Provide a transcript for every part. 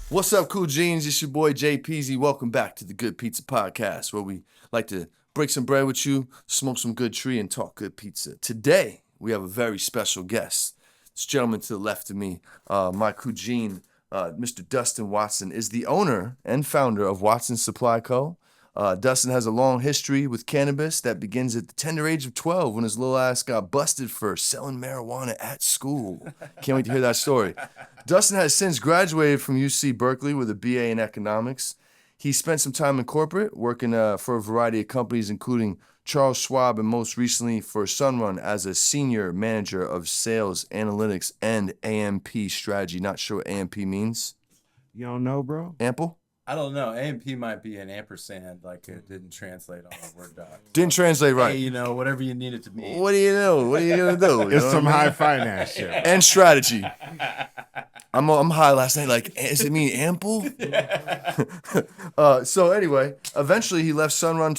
What's up, cool jeans? It's your boy Jay Peasy. Welcome back to the Good Pizza Podcast, where we like to break some bread with you, smoke some good tree, and talk good pizza. Today, we have a very special guest. This gentleman to the left of me, my Kujin, Mr. Dustin Watson, is the owner and founder of Watson Supply Co. Dustin has a long history with cannabis that begins at the tender age of 12 when his little ass got busted for selling marijuana at school. Can't wait to hear that story. Dustin has since graduated from UC Berkeley with a BA in economics. He spent some time in corporate, working for a variety of companies, including Charles Schwab, and most recently for Sunrun as a senior manager of sales, analytics, and AMP strategy. Not sure what AMP means. You don't know, bro? Ample? I don't know. AMP might be an ampersand, like it didn't translate on the Word doc. Didn't translate right. Hey, whatever you need it to be. What do you know? What are you gonna do? You It's know some what I mean? high finance shit. And strategy. I'm high last night. Like, does it mean ample? So anyway, eventually he left Sunrun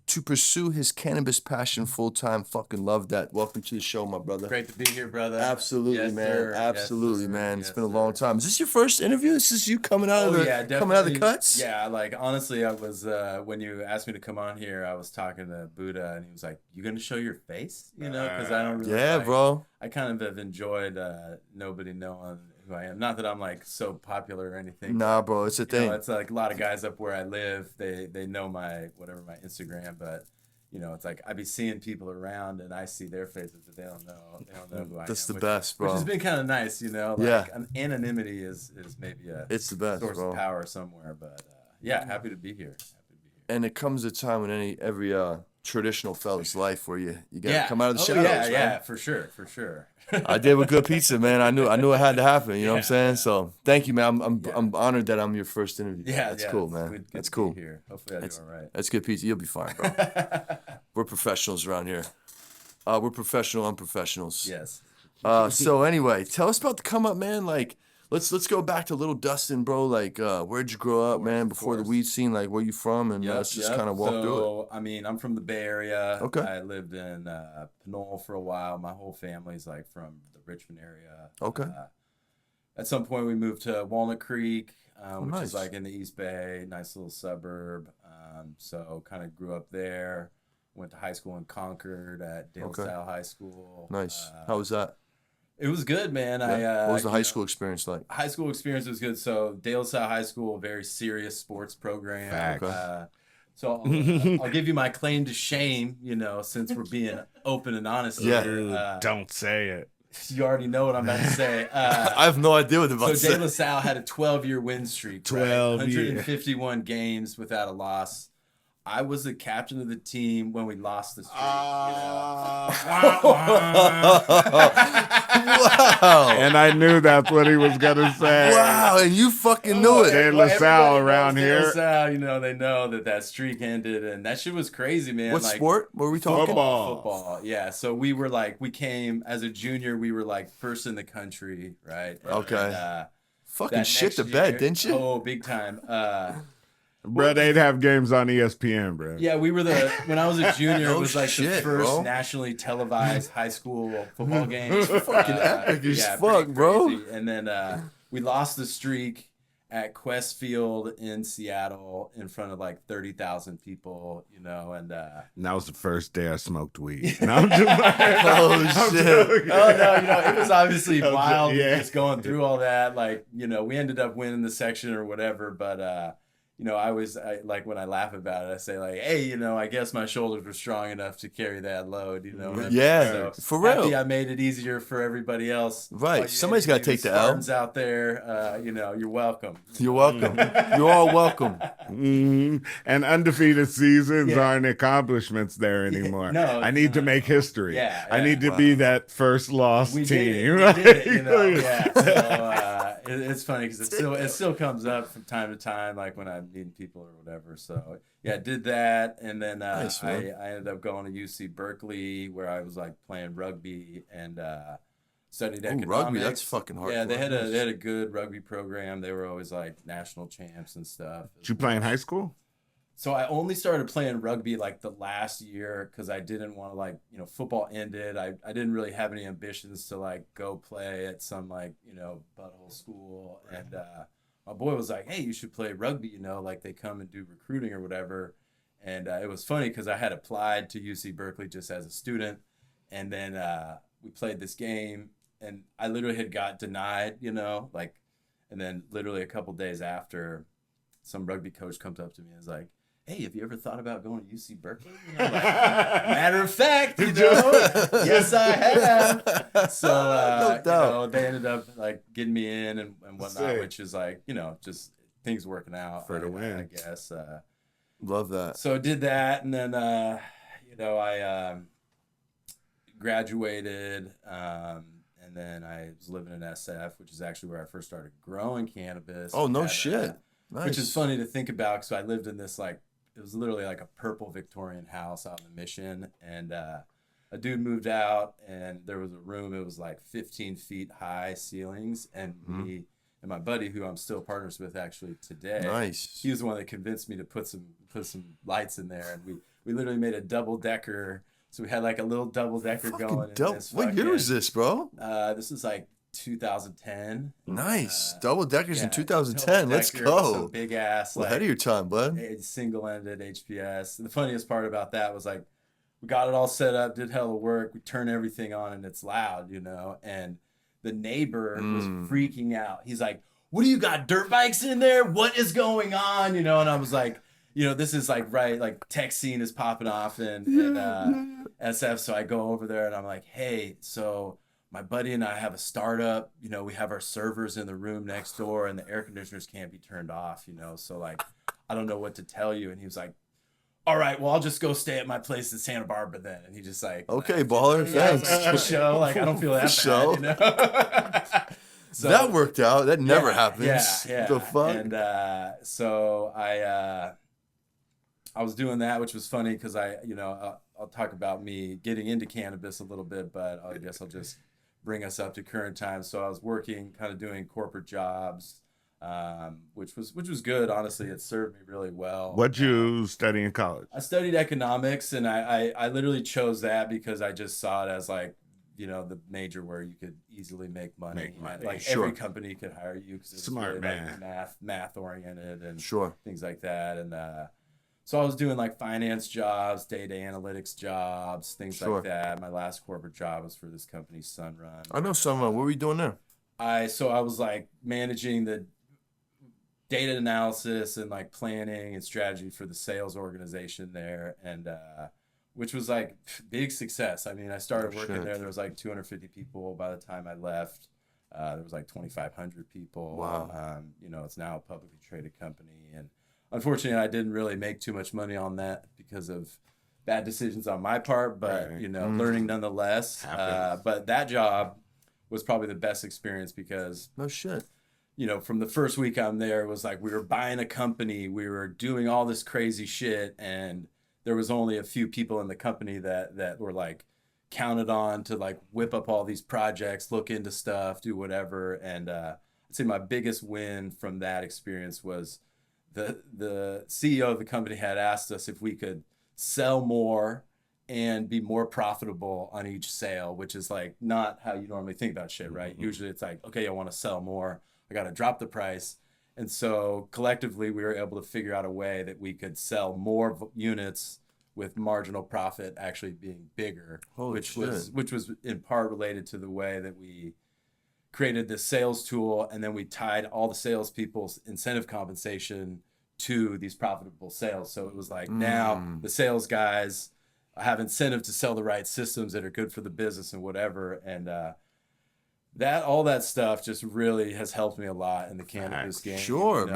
to pursue his cannabis passion full time. Fucking love that. Welcome to the show, my brother. Great to be here, brother. Absolutely, Yes, man. sir. Absolutely, Yes, sir. man. It's Yes, been a sir. long time. Is this your first interview? This is you coming out of the cuts? Yeah, like honestly, I was when you asked me to come on here, I was talking to Buddha, and he was like, "You gonna show your face?" Because I don't really. Yeah, like, bro. I kind of have enjoyed nobody knowing who I am. Not that I'm like so popular or anything. Nah, bro. It's a You thing. know, it's like a lot of guys up where I live. They know my Instagram, but it's like I be seeing people around and I see their faces, but they don't know who I am. That's the which- best, bro. Which has been kind of nice, Like, Yeah. anonymity is maybe a It's the best, source bro. of power somewhere, but yeah, happy to be here. And it comes a time in every traditional fella's life where you gotta come out of the Oh, shadows, yeah, man. yeah, for sure. I did with good pizza, man. I knew it had to happen. You know what I'm saying? So thank you, man. I'm honored that I'm your first interview. Yeah, That's yeah, cool, it's man. good That's to cool. be here. Hopefully, I do all right. That's good pizza. You'll be fine, bro. We're professionals around here. We're professional unprofessionals. Yes. So anyway, tell us about the come up, man. Like, let's go back to little Dustin, bro. Like, where'd you grow up, man? Before the course. weed scene, like, where you from? And let's just kind of walk through it. So, I mean, I'm from the Bay Area. Okay. I lived in Pinole for a while. My whole family's like from the Richmond area. Okay. At some point, we moved to Walnut Creek, which nice. is like in the East Bay, nice little suburb. So kind of grew up there. Went to high school in Concord at Dale Okay. Sal High School. Nice. How was that? It was good, man. Yeah. What was the high you know, school experience like? high school experience was good. So Dale Sal High School, very serious sports program. Facts. So I'll give you my claim to shame, since we're being open and honest Yeah. here. Don't say it. You already know what I'm about to say. I have no idea what they're about So to De La say. Salle had a 12-year win streak. 12 right? years. 151 games without a loss. I was the captain of the team when we lost the streak. Wow. And I knew that's what he was gonna say. Wow, and you fucking knew it. De La Salle around De La here. Salle, they know that streak ended, and that shit was crazy, man. What like, sport were we talking? Football. Yeah. So we came as a junior. We were like first in the country, right? Okay. And, Fucking that shit next the bed, year- didn't you? Oh, big time. Bro, they'd have games on ESPN, bro. Yeah, we were when I was a junior, No it was like the shit, first bro. nationally televised high school football game. Fucking epic as yeah, fuck, pretty bro. crazy. And then we lost the streak at Quest Field in Seattle in front of like 30,000 people, and And that was the first day I smoked weed. No, I'm just Oh shit. oh no, it was obviously wild yeah. just going through all that. Like, we ended up winning the section or whatever, but I like when I laugh about it, I say like, hey, I guess my shoulders were strong enough to carry that load, Yeah, for real. Happy I made it easier for everybody else. Right. All you Somebody's gotta take the L. Spartans out there, you're welcome. You're welcome. You're all welcome. And undefeated seasons Yeah. aren't accomplishments there anymore. No, I need to make history. Yeah, I yeah. need to be that first lost We team. did it. right? We did it, yeah. So it's funny because it still comes up from time to time, like when I'm meeting people or whatever. So yeah, did that, and then Nice, man. I ended up going to UC Berkeley where I was like playing rugby and studied Ooh, economics. rugby, that's fucking Yeah, they hardcore. had a good rugby program. They were always like national champs and stuff. Did you play in high school? So I only started playing rugby like the last year because I didn't want to football ended. I didn't really have any ambitions to like go play at some butthole school. And my boy was like, hey, you should play rugby, you know, like they come and do recruiting or whatever. And it was funny because I had applied to UC Berkeley just as a student. And then we played this game and I literally had got denied, you know, like, and then literally a couple days after, some rugby coach comes up to me and is like, hey, have you ever thought about going to UC Berkeley? You know, like, matter of fact, you know, yes, I have. So, No you doubt. know, they ended up like getting me in and whatnot, Sick. which is like, you know, just things working out For the win. I guess. Love that. So I did that, and then, you know, I graduated, and then I was living in SF, which is actually where I first started growing cannabis. Oh, no Had, shit. Nice. Which is funny to think about because I lived in this like it was literally like a purple Victorian house out in the Mission, and a dude moved out, and there was a room. It was like 15 feet high ceilings, and me and my buddy, who I'm still partners with actually today, Nice. he was the one that convinced me to put some lights in there, and we literally made a double decker. So we had like a little double decker Fucking going. In dope. this What year was this, bro? This is like 2010. Nice. Double deckers in Yeah, 2010. Let's double decker with some go. big ass, Well, ahead of your time, bud. single-ended HPS. The funniest part about that was like we got it all set up, did hella work, we turn everything on and it's loud, you know, and the neighbor was freaking out. He's like, what do you got, dirt bikes in there? What is going on? You know, and I was like, you know, this is like right, like tech scene is popping off in SF. So I go over there and I'm like, hey, so my buddy and I have a startup, you know, we have our servers in the room next door and the air conditioners can't be turned off, you know, so like, I don't know what to tell you. And he was like, all right, well, I'll just go stay at my place in Santa Barbara then. And he just like, Okay, baller. yeah, I was Thanks. like, for show. Like, I don't feel that bad, show. you know? So, That worked out. That never yeah, happens. Yeah. The fuck? And so I was doing that, which was funny because I'll talk about me getting into cannabis a little bit, but I guess I'll just bring us up to current times. So I was working, kind of doing corporate jobs, which was good. Honestly, it served me really well. What'd you study in college? I studied economics, and I literally chose that because I just saw it as like, you know, the major where you could easily make money. Like Sure. every company could hire you because it's Smart really man. like math oriented and Sure. things like that. And so I was doing like finance jobs, data analytics jobs, things Sure. like that. My last corporate job was for this company, Sunrun. I know someone. What were you doing there? I was like managing the data analysis and like planning and strategy for the sales organization there, and which was like big success. I mean, I started working shit. there was like 250 people by the time I left. There was like 2,500 people. Wow. You know, it's now a publicly traded company, and unfortunately I didn't really make too much money on that because of bad decisions on my part, but Right. you know, learning nonetheless. Happens. But that job was probably the best experience because, No shit. you know, from the first week I'm there, it was like we were buying a company, we were doing all this crazy shit, and there was only a few people in the company that were like counted on to like whip up all these projects, look into stuff, do whatever. And I'd say my biggest win from that experience was the CEO of the company had asked us if we could sell more and be more profitable on each sale, which is like not how you normally think about shit, right? Usually it's like, okay, I want to sell more, I got to drop the price. And so collectively we were able to figure out a way that we could sell more units with marginal profit actually being bigger, Holy which shit. was in part related to the way that we created this sales tool, and then we tied all the salespeople's incentive compensation to these profitable sales. So it was like now the sales guys have incentive to sell the right systems that are good for the business and whatever. And all that stuff just really has helped me a lot in the cannabis game. Sure, you know?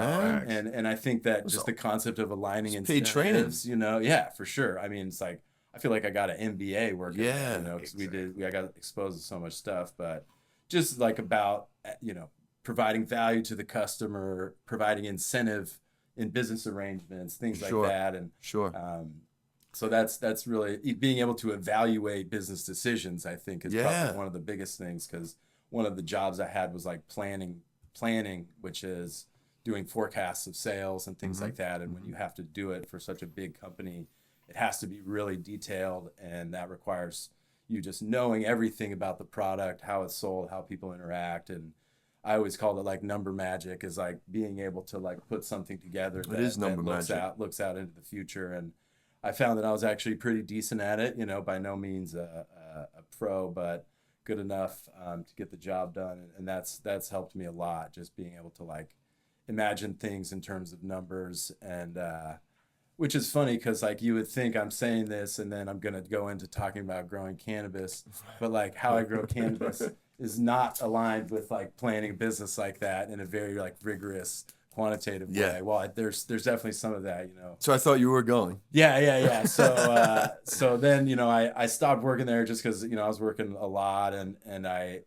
man. And I think that just the concept of aligning It's paid training. incentives, you know, yeah, for sure. I mean, it's like I feel like I got an MBA working, Yeah, you know, because I got exposed to so much stuff, but just like about, you know, providing value to the customer, providing incentive in business arrangements, things like Sure. that, and Sure. so that's really being able to evaluate business decisions. I think is Yeah. probably one of the biggest things, because one of the jobs I had was like planning, which is doing forecasts of sales and things like that. And when you have to do it for such a big company, it has to be really detailed, and that requires you just knowing everything about the product, how it's sold, how people interact, and I always called it like number magic, is like being able to like put something together It is number looks magic. looks out into the future. And I found that I was actually pretty decent at it, by no means a pro, but good enough to get the job done. And that's helped me a lot, just being able to like imagine things in terms of numbers. And which is funny because like you would think I'm saying this and then I'm gonna go into talking about growing cannabis, but like how I grow cannabis is not aligned with like planning a business like that in a very like rigorous quantitative way. Well, there's definitely some of that. So I thought you were going. Yeah. So then I stopped working there just because I was working a lot, and I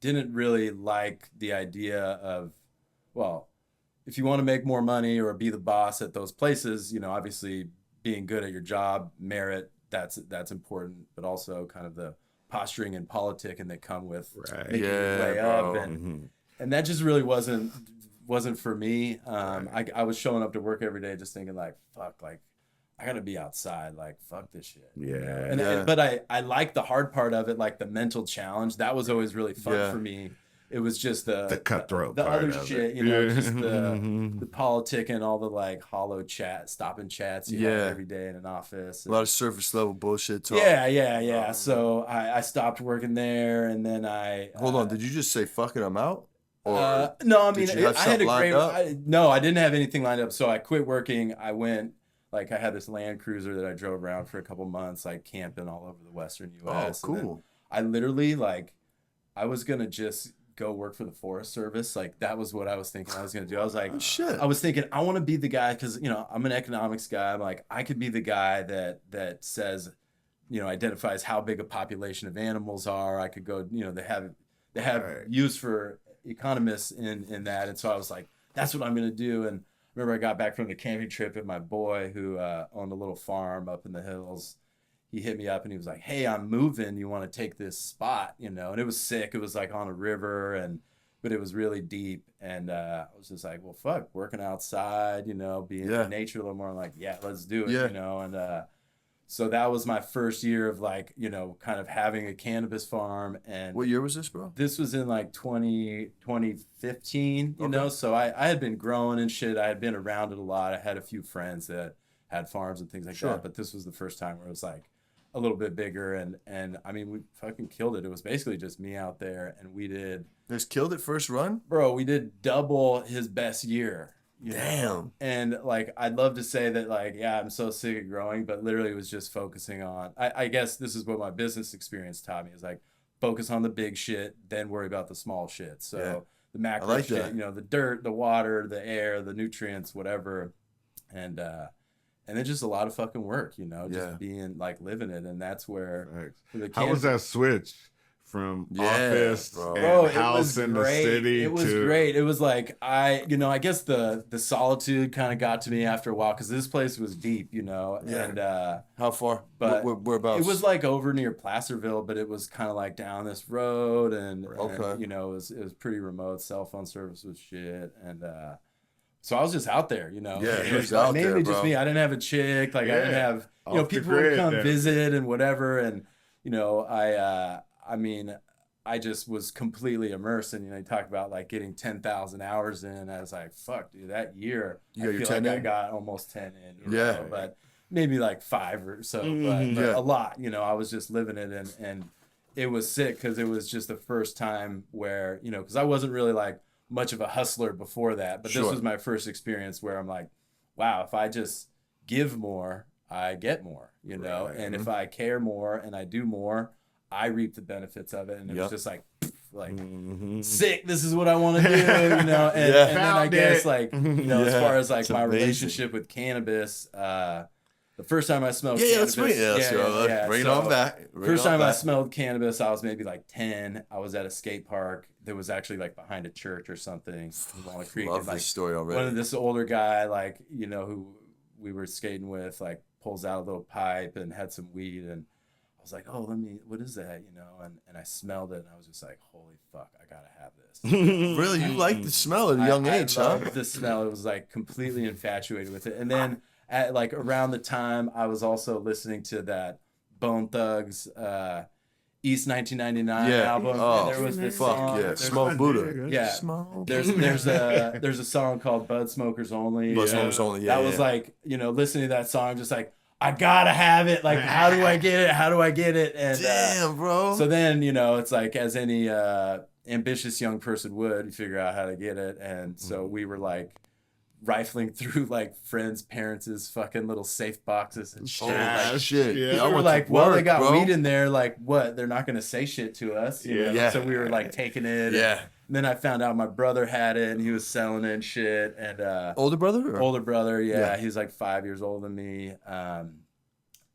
didn't really like the idea of, well, if you want to make more money or be the boss at those places, obviously being good at your job, merit, that's important, but also kind of the posturing and politicking that come with making your way up, and that just really wasn't for me. I was showing up to work every day just thinking like, fuck, like I gotta be outside, like fuck this shit. But I like the hard part of it, like the mental challenge. That was always really fun for me. It was just the cutthroat the part other of shit, it. just the politic and all the like hollow stopping chats you have every day in an office. A lot of surface level bullshit talk. Yeah. So I stopped working there, and then Hold on, did you just say fuck it, I'm out? No, I mean, did you have I had a something great. lined up? No, I didn't have anything lined up. So I quit working. I went, like, I had this Land Cruiser that I drove around for a couple months, like camping all over the Western U.S. Oh, cool. I literally, like, I was gonna just go work for the Forest Service. Like, that was what I was thinking I was gonna do. I was like, shit. I was thinking I want to be the guy, because I'm an economics guy. I'm like, I could be the guy that says, identifies how big a population of animals are. I could go, they have use for economists in that. And so I was like, that's what I'm going to do. And I remember I got back from the camping trip, and my boy who owned a little farm up in the hills, he hit me up and he was like, hey, I'm moving. You want to take this spot? And it was sick. It was like on a river, but it was really deep. And I was just like, well, fuck, working outside, being in nature a little more. I'm like, yeah, let's do it, And so that was my first year of like, kind of having a cannabis farm. And what year was this, bro? This was in like 2015, so I had been growing and shit. I had been around it a lot. I had a few friends that had farms and things like that, but this was the first time where it was like a little bit bigger, and I mean, we fucking killed it. It was basically just me out there, and we just killed it first run? Bro, we did double his best year. Damn. And like, I'd love to say that like, yeah, I'm so sick of growing, but literally it was just focusing on, I guess this is what my business experience taught me, is like, focus on the big shit, then worry about the small shit. So the macro shit, the dirt, the water, the air, the nutrients, whatever. And then just a lot of fucking work, just being like living it. And that's where how was that switch from office and bro, house in the city? It was great. It was like, I guess the solitude kind of got to me after a while, because this place was deep, and how far? But whereabouts? It was like over near Placerville, but it was kind of like down this road, and it was pretty remote. Cell phone service was shit, and so I was just out there, it was like, out mainly there, just bro. me. I didn't have a chick, like I didn't have, people would come visit and whatever, and I mean, I just was completely immersed. And you talk about like getting 10,000 hours in. I was like, fuck, dude, that year I feel like I got almost 10 in. But maybe like 5 or so, but a lot. I was just living it, and it was sick, because it was just the first time where because I wasn't really like much of a hustler before that, but this was my first experience where I'm like, wow, if I just give more, I get more. And if I care more and I do more, I reap the benefits of it. And it was just like sick, this is what I want to do, and then I guess like, as far as like my relationship with cannabis, the first time I smelled cannabis, bring it on back. First time I smelled cannabis, I was maybe like 10. I was at a skate park that was actually like behind a church or something in Walnut Creek. Love this story already. This older guy, like, who we were skating with, like, pulls out a little pipe and had some weed, and I was like, oh, what is that, and I smelled it, and I was just like, holy fuck, I gotta have this. Really? You liked the smell at a young age, huh? The smell. It was like completely infatuated with it. And then at like around the time, I was also listening to that Bone Thugs East 1999 Yeah. album. Oh, And there was this fuck song. yeah. there's- Smoke Buddha. Yeah. Smoke. There's a song called Bud Smokers Only. Bud Smokers Only, yeah. That was like, listening to that song, just like, I gotta have it. Like, how do I get it? How do I get it? And Damn, bro. so then, it's like, as any ambitious young person would, you figure out how to get it. And so we were like rifling through like friends' parents' fucking little safe boxes and shit. Like, shit. Yeah. we I were went like, to well, work, they got bro. weed in there. Like, what? They're not going to say shit to us. You know? Yeah. So we were like taking it. Yeah. And then I found out my brother had it and he was selling it and shit. And Older brother? Or? older brother, Yeah. he's like 5 years older than me.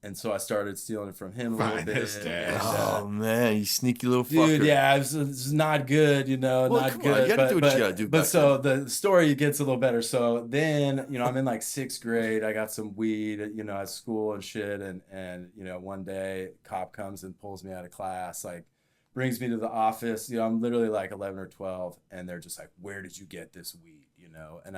And so I started stealing it from him a little bit. Finest And, ass. Oh, man. You sneaky little dude, fucker. yeah, it's not good, Well, not come on, good. you gotta do what you gotta do But back so the story gets a little better. So then, I'm in like 6th grade. I got some weed, at school and shit. And one day, a cop comes and pulls me out of class, like brings me to the office. I'm literally like 11 or 12, and they're just like, "Where did you get this weed?" And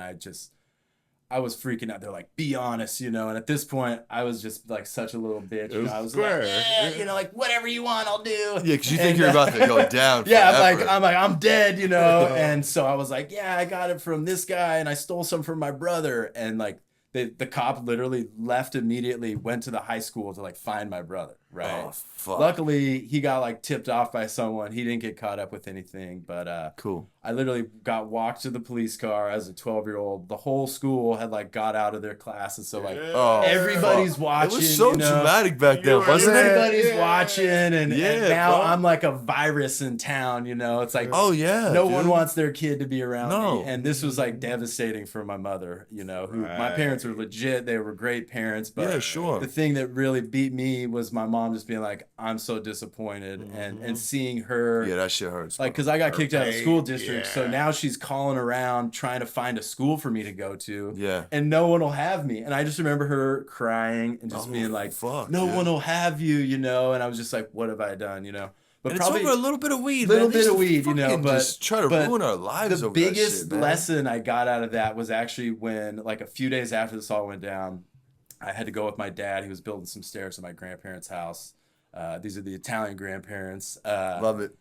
I was freaking out. They're like, "Be honest," and at this point, I was just like such a little bitch. It was I was square. like, like whatever you want, I'll do. Yeah, because you think And, you're about to go down. Yeah, forever. I'm dead, And so I was like, yeah, I got it from this guy, and I stole some from my brother, and like the cop literally left immediately, went to the high school to like find my brother. Right. Oh, fuck. Luckily, he got like tipped off by someone. He didn't get caught up with anything, but Cool. I literally got walked to the police car as a 12-year-old. The whole school had like got out of their classes, so like Oh, everybody's fuck. watching. It was so dramatic back then, wasn't it? Everybody's Yeah. watching, and Yeah, now bro. I'm like a virus in town. It's like Oh, yeah. no dude. one wants their kid to be around No. me, and this was like devastating for my mother. Who my parents were legit; they were great parents. But Yeah, sure. the thing that really beat me was my mom just being like, "I'm so disappointed," and seeing her. Yeah, that shit hurts. Like, because I got kicked out of the school district, so yeah. now she's calling around trying to find a school for me to go to. Yeah. And no one will have me. And I just remember her crying and just Oh, being like, fuck, no dude. one will have you, And I was just like, what have I done, But And probably it's over a little bit of weed, little man. bit They of weed, fucking but just try to but ruin our lives the over that biggest shit, man. lesson I got out of that was actually when, like, a few days after this all went down, I had to go with my dad. He was building some stairs at my grandparents' house. These are the Italian grandparents. Love it.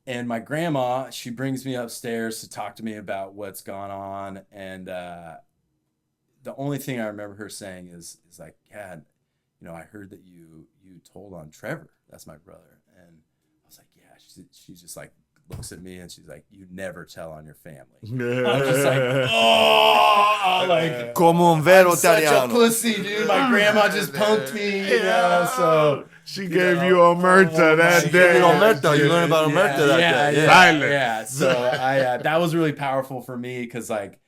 And my grandma, she brings me upstairs to talk to me about what's gone on. And the only thing I remember her saying is like, "Yeah, I heard that you told on Trevor. That's my brother." And I was like, "Yeah." She's just like looks at me and she's like, "You never tell on your family." I was just like, "Oh, like Come un vero I'm such a italiano. pussy, dude. My grandma just punked me, So She gave you omerta that my day. God. Omerta, you learned about omerta that day. Yeah. Silent. Yeah. So I that was really powerful for me because like,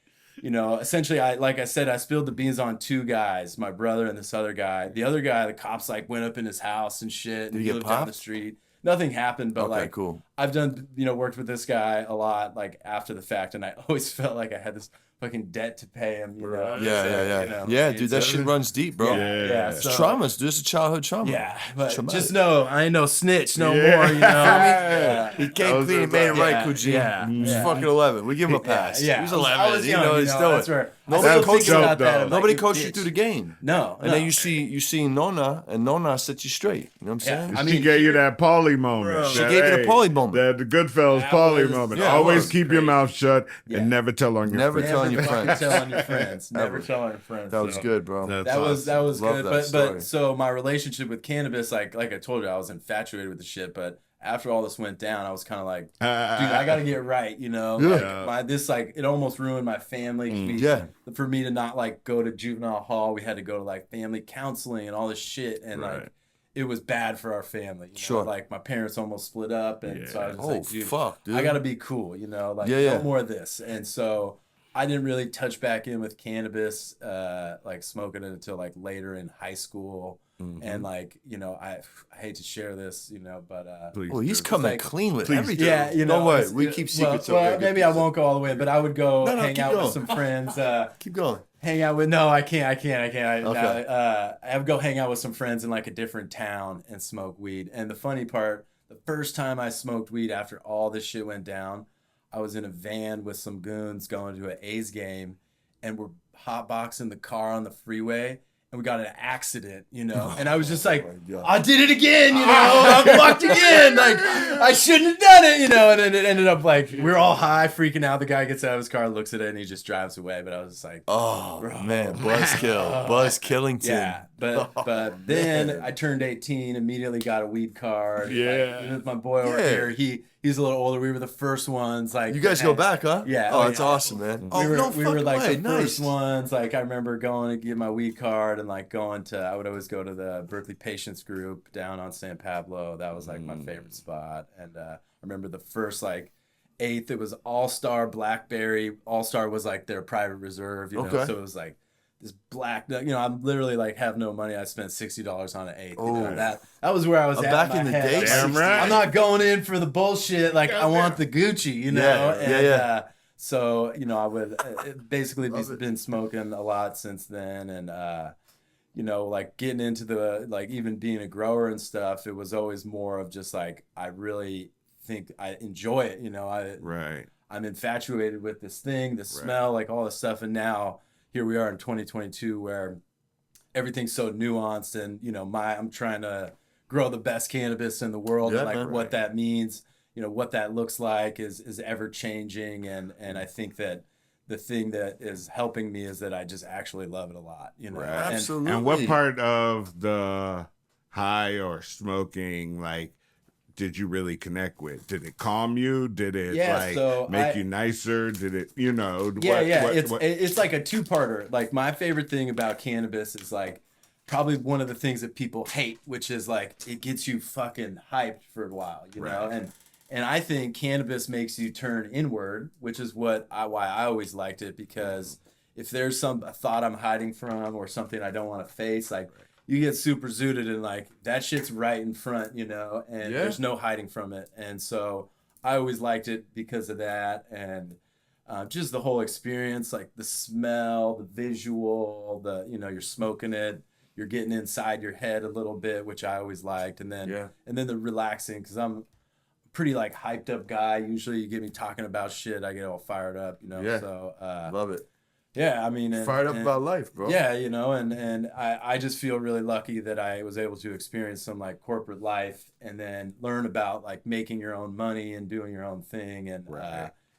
essentially like I said, I spilled the beans on 2 guys, my brother and this other guy. The other guy, the cops like went up in his house and shit, and Did he he get lived down the popped? street. Nothing happened, but Okay, like cool. I've done, worked with this guy a lot, like after the fact, and I always felt like I had this fucking debt to pay him, Right. Yeah, It's dude, that shit runs deep, bro. Yeah, It's so- traumas, dude. It's a childhood trauma. Yeah, but Traumatic. just know I ain't no snitch no Yeah. more, Yeah. He That came was clean, it, and made it yeah, right, Coogee. yeah, He was yeah. fucking 11. We give him a pass. Yeah, He was I 11. was young, He's still that's where Nobody I was coached thinking you. about that. I'm like, Nobody you coached you bitch. through the game. No, And no. then you see Nona, and Nona set you straight. You know what I'm saying? I She mean, gave you that Paulie moment. Bro. She That, gave you the hey, Paulie moment. That the Goodfellas That Paulie was- moment. yeah, it Always was keep your great. mouth shut Yeah. and never tell on your Never friends. tell on your fucking friends. tell on your friends. Never Never. tell on your friends. That was so. good, bro. That's That was Love good, that but story. so my relationship with cannabis, like I told you, I was infatuated with the shit. But after all this went down, I was kind of like, dude, I got to get right, Yeah. Like it almost ruined my family. Yeah. For me to not like go to juvenile hall, we had to go to like family counseling and all this shit, and Right. like it was bad for our family. Sure. Like my parents almost split up, and so I was just Oh, like, dude, fuck, dude. I got to be cool, like Yeah. no more of this. And so I didn't really touch back in with cannabis, like smoking it until like later in high school. Mm-hmm. And like, I hate to share this, but Please Well, he's do. coming like- clean with Please everything. yeah, Don't worry. it's- We keep secrets well, over here. maybe I won't go all the way, but I would go No, hang keep out going. with some friends. Keep going. Hang out with no, I can't. Okay. I would go hang out with some friends in like a different town and smoke weed. And the funny part, the first time I smoked weed after all this shit went down, I was in a van with some goons going to an A's game, and we're hotboxing the car on the freeway, and we got in an accident, you know, and I was just like, my God. I did it again, you know, I'm fucked again, like I shouldn't have done it, you know, and then it ended up like we're all high, freaking out. The guy gets out of his car, looks at it, and he just drives away. But I was just like, Oh bro. man, Buzzkill, Buzz Killington. Yeah, but then I turned 18, immediately got a weed card. Yeah. Like, with my boy over here, he's a little older. We were the first ones. Like You guys go back, huh? Yeah. Oh, that's yeah. awesome, man. Oh, we were, no we fucking were like way. the Nice. first ones. Like I remember going to get my weed card and like going to. I would always go to the Berkeley Patients Group down on San Pablo. That was like my favorite spot. And I remember the first like 8th. It was All Star Blackberry. All Star was like their private reserve. You know, Okay. so it was like this black. You know, I'm literally like have no money. I spent $60 on an 8th. You know, Oh. that was where I was at Back my in the head. day, I was Damn like, right. I'm not going in for the bullshit. Like I want the Gucci. You know. Yeah, yeah. So, you know, I would basically Love it. been smoking a lot since then. And, you know, like getting into the, like even being a grower and stuff, it was always more of just like, I really think I enjoy it. You know, Right. I'm infatuated with this thing, the smell, like all this stuff. And now here we are in 2022 where everything's so nuanced and, you know, I'm trying to grow the best cannabis in the world. Yeah, And like man. what that means, you know, what that looks like is ever changing. And I think that the thing that is helping me is that I just actually love it a lot, you know. Right. And Absolutely. And what part of the high or smoking, like, did you really connect with? Did it calm you? Did it make you nicer? Did it, you know? It's like a two-parter. Like my favorite thing about cannabis is like probably one of the things that people hate, which is like it gets you fucking hyped for a while, you know. And I think cannabis makes you turn inward, which is why I always liked it, because if there's a thought I'm hiding from or something I don't want to face, like you get super zooted and like that shit's right in front, you know, and there's no hiding from it. And so I always liked it because of that. And just the whole experience, like the smell, the visual, you know, you're smoking it, you're getting inside your head a little bit, which I always liked. And then the relaxing, because I'm pretty like hyped up guy. Usually you get me talking about shit, I get all fired up, you know. So love it. yeah, I mean, Fired up about life, bro. Yeah, you know, and I just feel really lucky that I was able to experience some like corporate life and then learn about like making your own money and doing your own thing. And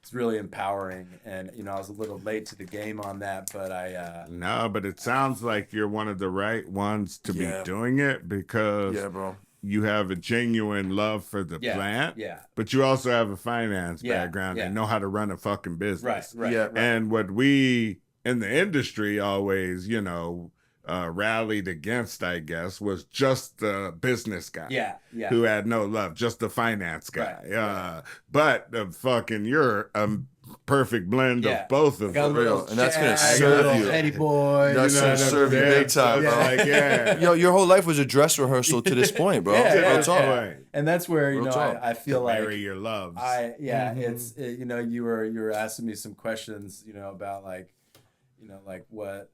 it's really empowering. And, you know, I was a little late to the game on that, but No, but it sounds like you're one of the right ones to be doing it, because bro. you have a genuine love for the plant, but you also have a finance background and know how to run a fucking business. Right. And what we in the industry always, you know, rallied against, I guess, was just the business guy. Who had no love, just the finance guy. But you're a perfect blend of both of them. And that's gonna serve you. Petty boy. That's gonna serve you big time, bro. Like, Yo, your whole life was a dress rehearsal to this point, bro. Real talk. And that's where, you know, I feel like marry your loves. it's you know, you were asking me some questions, you know, about like, you know, like what,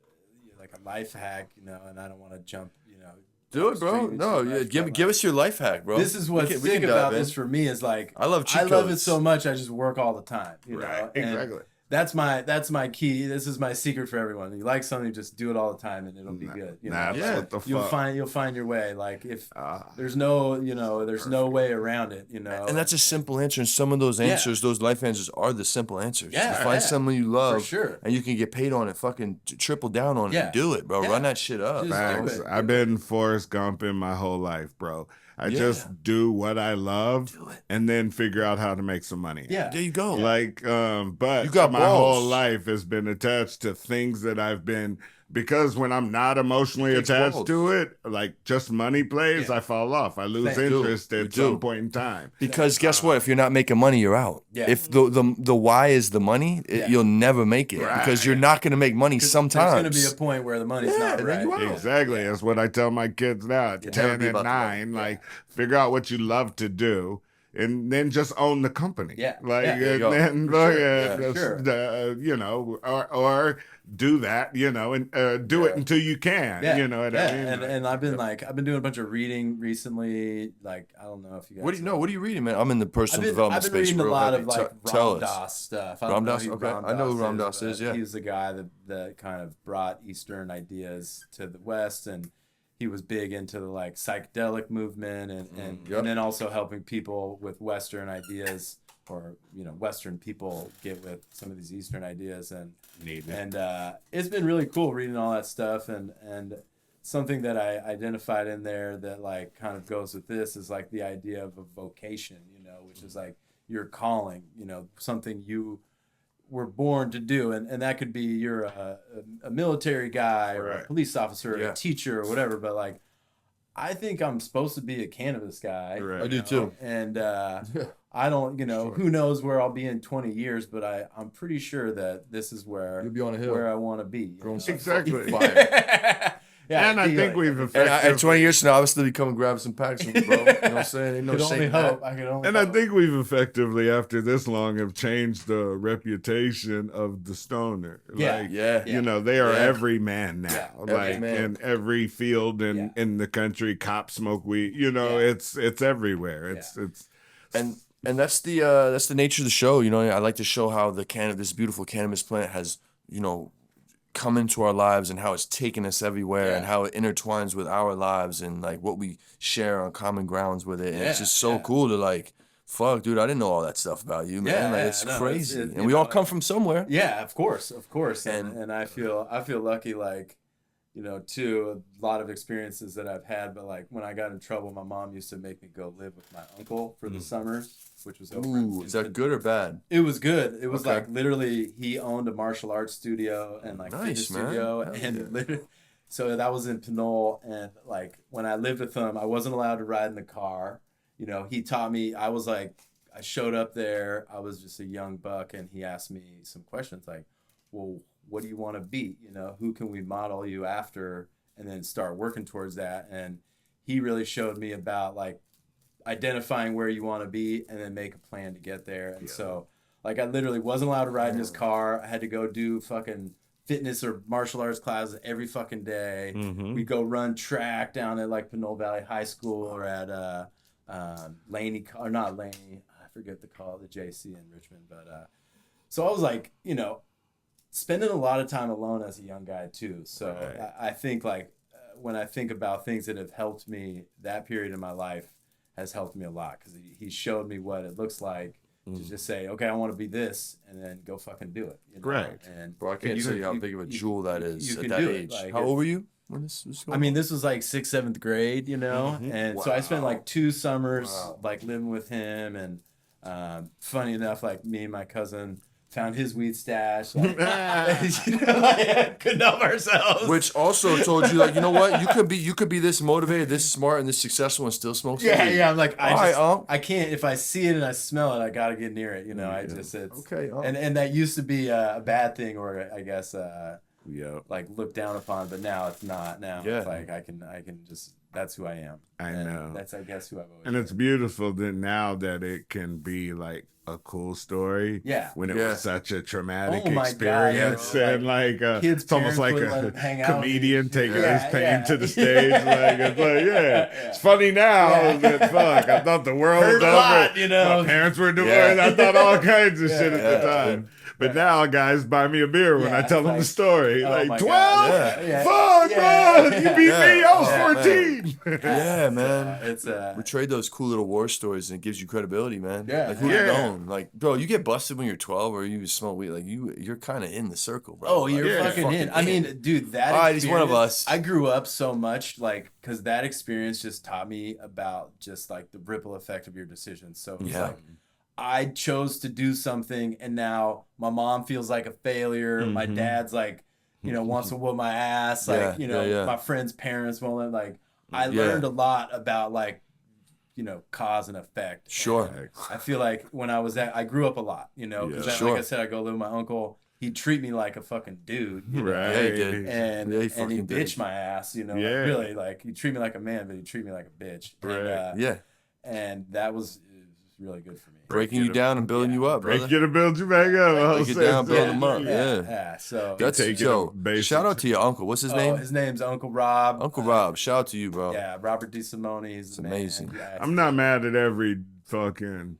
like a life hack, you know, and I don't want to jump, you know. Do it, bro. No, give us your life hack, bro. This is what's sick about this for me is like I love it so much. I just work all the time, you know. Exactly. That's my key. This is my secret for everyone. You like something, just do it all the time, and it'll be good. You know? What the fuck? You'll find your way. Like if there's no way around it. You know. And that's a simple answer. And some of those answers, those life answers, are the simple answers. You find someone you love, for sure, and you can get paid on it. Fucking triple down on it. And do it, bro. Run that shit up. I've been Forrest Gumping my whole life, bro. I just do what I love and then figure out how to make some money. There you go. Like, but you got my balls. whole life has been attached to things that I've been, because when I'm not emotionally attached to it, like just money plays, I fall off. I lose interest at some point in time. Because guess what? If you're not making money, you're out. If the why is the money, you'll never make it because you're not going to make money sometimes. There's going to be a point where the money's not right. Exactly. That's what I tell my kids now at 10 and 9. Like, figure out what you love to do and then just own the company. Yeah. Like, Yeah. and Yo, then, for sure. just, Sure. you know, or do that, you know, and do it until you can, Yeah. you know what I mean? And I've been I've been doing a bunch of reading recently. Like, I don't know if you guys What are you reading, man? I'm in the personal development I've been space. reading a real lot heavy. of like Tell Ram us. Dass stuff. Ram Dass, who okay. Ram I know who Dass Ram Dass is, yeah. He was the guy that kind of brought Eastern ideas to the West, and he was big into the like psychedelic movement and then also helping people with Western ideas, or you know, Western people get with some of these Eastern ideas, and it's been really cool reading all that stuff, and something that I identified in there that like kind of goes with this is like the idea of a vocation, you know, which is like your calling, you know, something you were born to do, and that could be you're a military guy or a police officer or a teacher or whatever, but like I think I'm supposed to be a cannabis guy. Right. I do too. And I don't, you know, who knows where I'll be in 20 years, but I'm pretty sure that this is where You'll be on a hill. where I want to be. Exactly. Yeah, And I think we've And effectively, 20 years from now, I'll still be coming grab some packs from you, bro. You know what I'm saying? Ain't no could only shame in hope. that. I could only and I hope. think we've effectively, after this long, have changed the reputation of the stoner. Yeah. Like, Yeah. you know, they are Yeah. every man now. Yeah. Like Every man. in every field in the country, cops smoke weed. You know, it's everywhere. It's And that's the nature of the show. You know, I like to show how this beautiful cannabis plant has, you know, come into our lives and how it's taken us everywhere and how it intertwines with our lives and like what we share on common grounds with it. And it's just so cool to like, fuck, dude, I didn't know all that stuff about you, man. Like it's crazy. And we all come from somewhere. Yeah, of course. And I feel lucky, like, you know, too, a lot of experiences that I've had, but like when I got in trouble, my mom used to make me go live with my uncle for the summers, which was over. Ooh, is that good or bad? It was good. It was Okay. like literally he owned a martial arts studio and like Nice, fitness man. studio, Hell and yeah. literally, so that was in Pinole, and like when I lived with him, I wasn't allowed to ride in the car. You know, he taught me. I showed up there. I was just a young buck, and he asked me some questions like, well, what do you want to be? You know, who can we model you after, and then start working towards that. And he really showed me about like identifying where you want to be and then make a plan to get there. And so like I literally wasn't allowed to ride in his car. I had to go do fucking fitness or martial arts classes every fucking day. We'd go run track down at like Pinole Valley High School or at Laney, or not Laney, I forget the JC in Richmond. But so I was like, you know, spending a lot of time alone as a young guy too. So I think like when I think about things that have helped me, that period in my life has helped me a lot, because he showed me what it looks like to just say, okay, I want to be this, and then go fucking do it. You know? Right. And Bro, I can't tell you how big of a jewel that is you at can that do it. age. Like, How old were you when this was going I mean, this was like 6th, 7th grade, you know? And so I spent like 2 summers like living with him, and funny enough, like me and my cousin found his weed stash. Like, you know, like, couldn't help ourselves. Which also told you, like, you know what? You could be this motivated, this smart, and this successful, and still smoke some weed. Yeah. I'm like, All I can't. If I see it and I smell it, I gotta get near it. You know, it's Okay. And that used to be a bad thing, or I guess like looked down upon. But now it's not. Now it's like I can just. That's who I am. I know. That's, I guess, who I've always And been. it's beautiful that now that it can be like a cool story. Yeah. When it was such a traumatic Oh my God, experience. yeah. And like Kids' it's almost like parents wouldn't let a them hang out. comedian taking Yeah, his pain yeah. to the stage. Like it's like, it's funny now that fuck. I thought the world Heard was a over. lot, you know. My parents were divorced. I thought all kinds of shit at the Yeah. time. But now guys buy me a beer when I tell them the story. oh Like my 12? God. Yeah. Fuck, Yeah. man. You beat me. I was 14. Yeah, man. It's We trade those cool little war stories, and it gives you credibility, man. Yeah. Like, who'd Yeah. have known? Like, bro, you get busted when you're 12, or you smoke weed. Like, you're kind of in the circle, bro. Oh, Like, you're Yeah. fucking in. I mean, dude, that. All right, he's one of experience- us. I grew up so much, like, because that experience just taught me about just like the ripple effect of your decisions. So it's like, I chose to do something, and now my mom feels like a failure. My dad's like, you know, wants to whoop my ass. Like, you know, my friends' parents won't let. Like, I learned a lot about like, you know, cause and effect. Sure. And I feel like when I grew up a lot, you know, because like I said, I go live with my uncle. He'd treat me like a fucking dude, you know? Right. Yeah, he did. And Yeah, he he fucking did. bitched my ass, you know. Yeah. Like, really, like he'd treat me like a man, but he'd treat me like a bitch. Right. And, Yeah. and that was really good for me. Breaking you down and building you up, brother. Break you to build you back up. Break you down, build them up. Yeah. So that's Joe. Shout out to your uncle. What's his name? His name's Uncle Rob. Uncle Rob. Shout out to you, bro. Yeah, Robert DeSimone. He's amazing. Yeah, I'm not mad at every fucking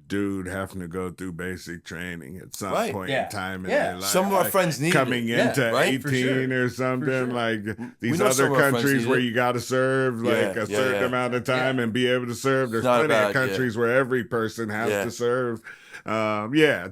dude having to go through basic training at some point in time in their life. Some of our friends need coming into 18 or something, like these other countries where you got to serve like a certain amount of time and be able to serve. There's plenty of countries where every person has to serve.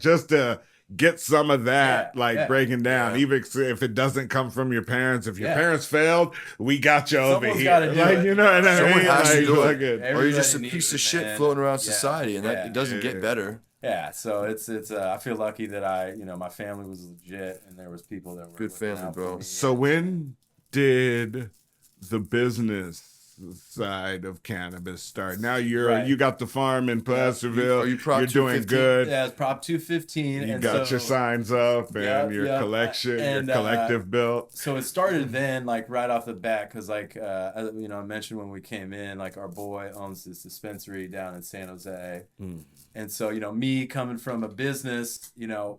Just to get some of that breaking down, even if it doesn't come from your parents. If your parents failed, we got you over here. Like, you know what I mean? Someone has to do it. Everybody or you're just a piece of shit floating around society, and that it doesn't get better. Yeah, so it's I feel lucky that my family was legit, and there was people that were good family, bro. So when did the business side of cannabis start? Now you got the farm in Placerville. You're doing good. Yeah, it's Prop 215. You got your signs up and your collection, and, your collective built. So it started then, like right off the bat, because I mentioned when we came in, like our boy owns this dispensary down in San Jose. And so, me coming from a business,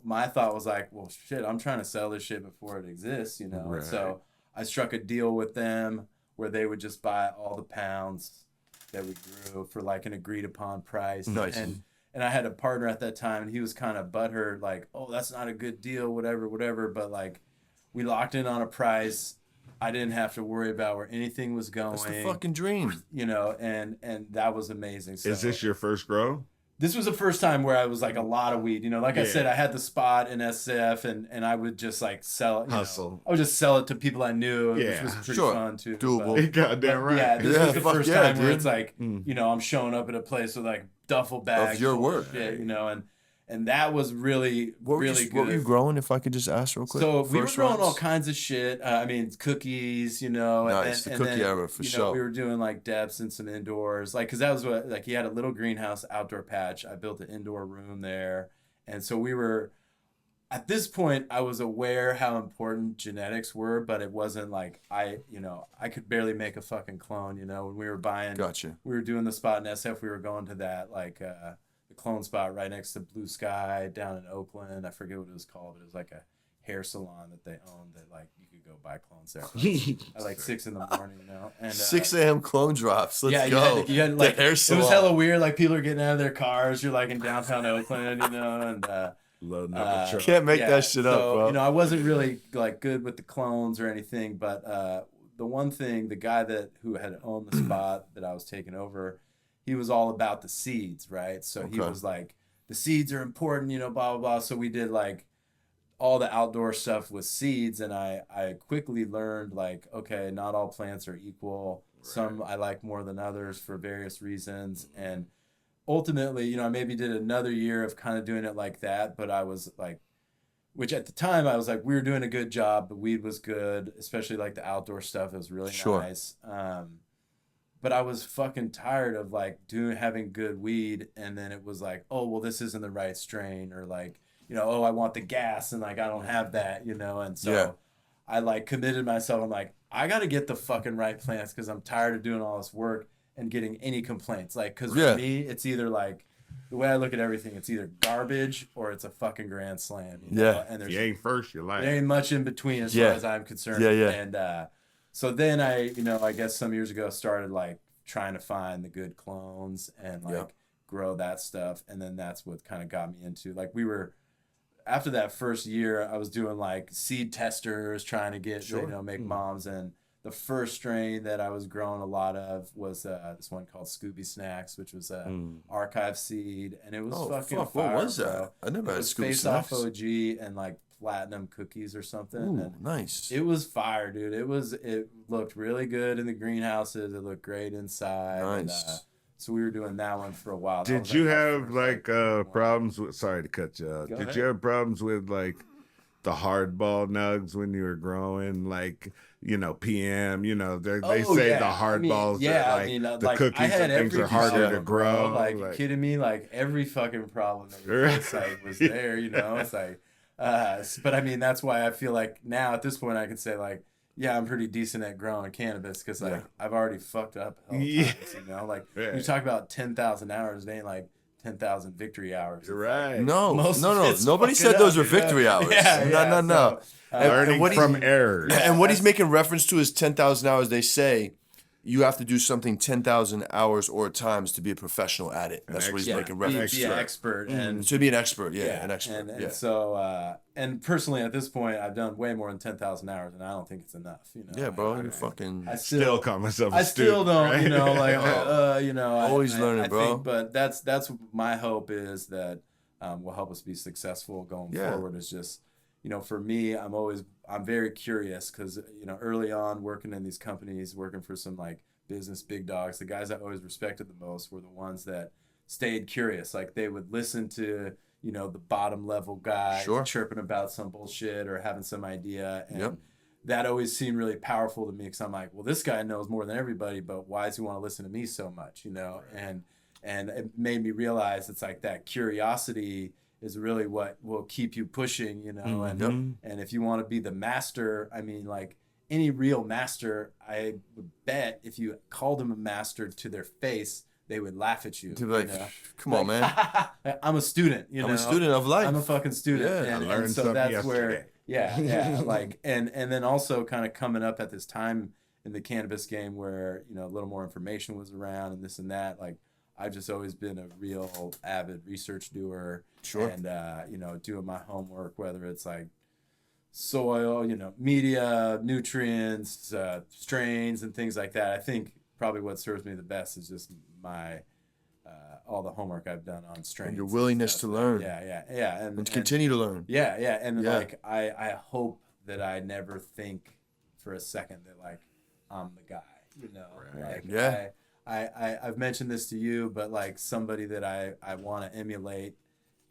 my thought was like, well, shit, I'm trying to sell this shit before it exists, Right. So I struck a deal with them where they would just buy all the pounds that we grew for like an agreed upon price. Nice. And I had a partner at that time, and he was kind of butthurt, like, oh, that's not a good deal, whatever. But like, we locked in on a price. I didn't have to worry about where anything was going. That's the fucking dream. And that was amazing. So, is this your first grow? This was the first time where I was like a lot of weed, like I said, I had the spot in SF and I would just like sell it. Hustle. I would just sell it to people I knew, which was pretty fun too. Doable. Goddamn right. Yeah, this was the first time where it's like, I'm showing up at a place with like duffel bags. Of your work. Shit, and that was really, really good. What were you growing, if I could just ask real quick? So we were growing all kinds of shit. cookies, Nice, the cookie era for sure. We were doing like depths and some indoors, like, because that was what, like, he had a little greenhouse outdoor patch. I built an indoor room there. And so we were, at this point, I was aware how important genetics were, but it wasn't like I could barely make a fucking clone, when we were buying. Gotcha. We were doing the spot in SF. We were going to that, like, the clone spot right next to Blue Sky down in Oakland. I forget what it was called, but it was like a hair salon that they owned that like you could go buy clones there at like 6 in the morning, And 6 a.m. clone drops. Let's go. You had like, hair salon. It was hella weird. Like people are getting out of their cars. You're like in downtown Oakland, and loading up a truck. Can't make that shit up, bro. I wasn't really like good with the clones or anything, but the one thing, the guy who had owned the spot that I was taking over, he was all about the seeds, right? So he was like, the seeds are important, blah, blah, blah. So we did like all the outdoor stuff with seeds. And I quickly learned like, okay, not all plants are equal. Right. Some I like more than others for various reasons. And ultimately, I maybe did another year of kind of doing it like that. But I was like, which at the time I was like, we were doing a good job. The weed was good, especially like the outdoor stuff. It was really nice. But I was fucking tired of like having good weed, and then it was like, oh well, this isn't the right strain, or like, oh, I want the gas, and like I don't have that, and so I like committed myself. I'm like, I got to get the fucking right plants because I'm tired of doing all this work and getting any complaints. Like, because for me, it's either like, the way I look at everything, it's either garbage or it's a fucking grand slam. And you ain't first, you like. There ain't much in between as far as I'm concerned. And so then I guess some years ago started like trying to find the good clones and like grow that stuff. And then that's what kind of got me into, like, after that first year, I was doing like seed testers, trying to get, make moms. And the first strain that I was growing a lot of was this one called Scooby Snacks, which was a archive seed. And it was fire. What was that? Bro. I never had Scooby Face Snacks. Off OG and like platinum cookies or something. Ooh, and nice. It was fire, dude. It looked really good in the greenhouses. It looked great inside. Nice. And, so we were doing that one for a while. Did you have like problems with? Sorry to cut you off. Did you have problems with like the hardball nugs when you were growing? Like, PM. They say the hardballs. The cookies and things are harder to grow. Like, you kidding me? Like every fucking problem that was there. It's like. But I mean, that's why I feel like now at this point I can say like, yeah, I'm pretty decent at growing cannabis because like I've already fucked up. Times, like you talk about 10,000 hours, it ain't like 10,000 victory hours. You're right. No. It's Nobody fucking said those were up, you know? victory hours. Yeah, No. So, Learning from errors. And what he's making reference to is 10,000 hours. They say you have to do something 10,000 hours or times to be a professional at it. That's what he's making reference be to. an expert. And To be an expert, an expert. And so, and personally at this point, I've done way more than 10,000 hours, and I don't think it's enough. You know. Yeah, bro, you're fucking. I still call myself. I still don't, right? you know, like, you know, always learning, bro. Think, but that's my hope is that will help us be successful going forward. Is just, you know, for me, I'm very curious because, you know, early on working in these companies, working for some like business big dogs, the guys I always respected the most were the ones that stayed curious. Like they would listen to, you know, the bottom level guy chirping about some bullshit or having some idea. And that always seemed really powerful to me because I'm like, well, this guy knows more than everybody, but why does he want to listen to me so much, you know? And it made me realize it's like that curiosity is really what will keep you pushing, you know? And if you want to be the master, I mean, like any real master, I would bet if you called him a master to their face, they would laugh at you. To be like, you know? come on, man. I'm a student, you know? I'm a student of life. I'm a fucking student. Yeah, and so that's where, like, and then also kind of coming up at this time in the cannabis game where, you know, a little more information was around and this and that, like, I've just always been a real avid research doer. And, you know, doing my homework, whether it's like soil, you know, media, nutrients, strains, and things like that. I think probably what serves me the best is just my all the homework I've done on strains. And your willingness to learn. And to continue to learn. Like I hope that I never think for a second that like I'm the guy, you know. Like I've mentioned this to you, but like somebody that I want to emulate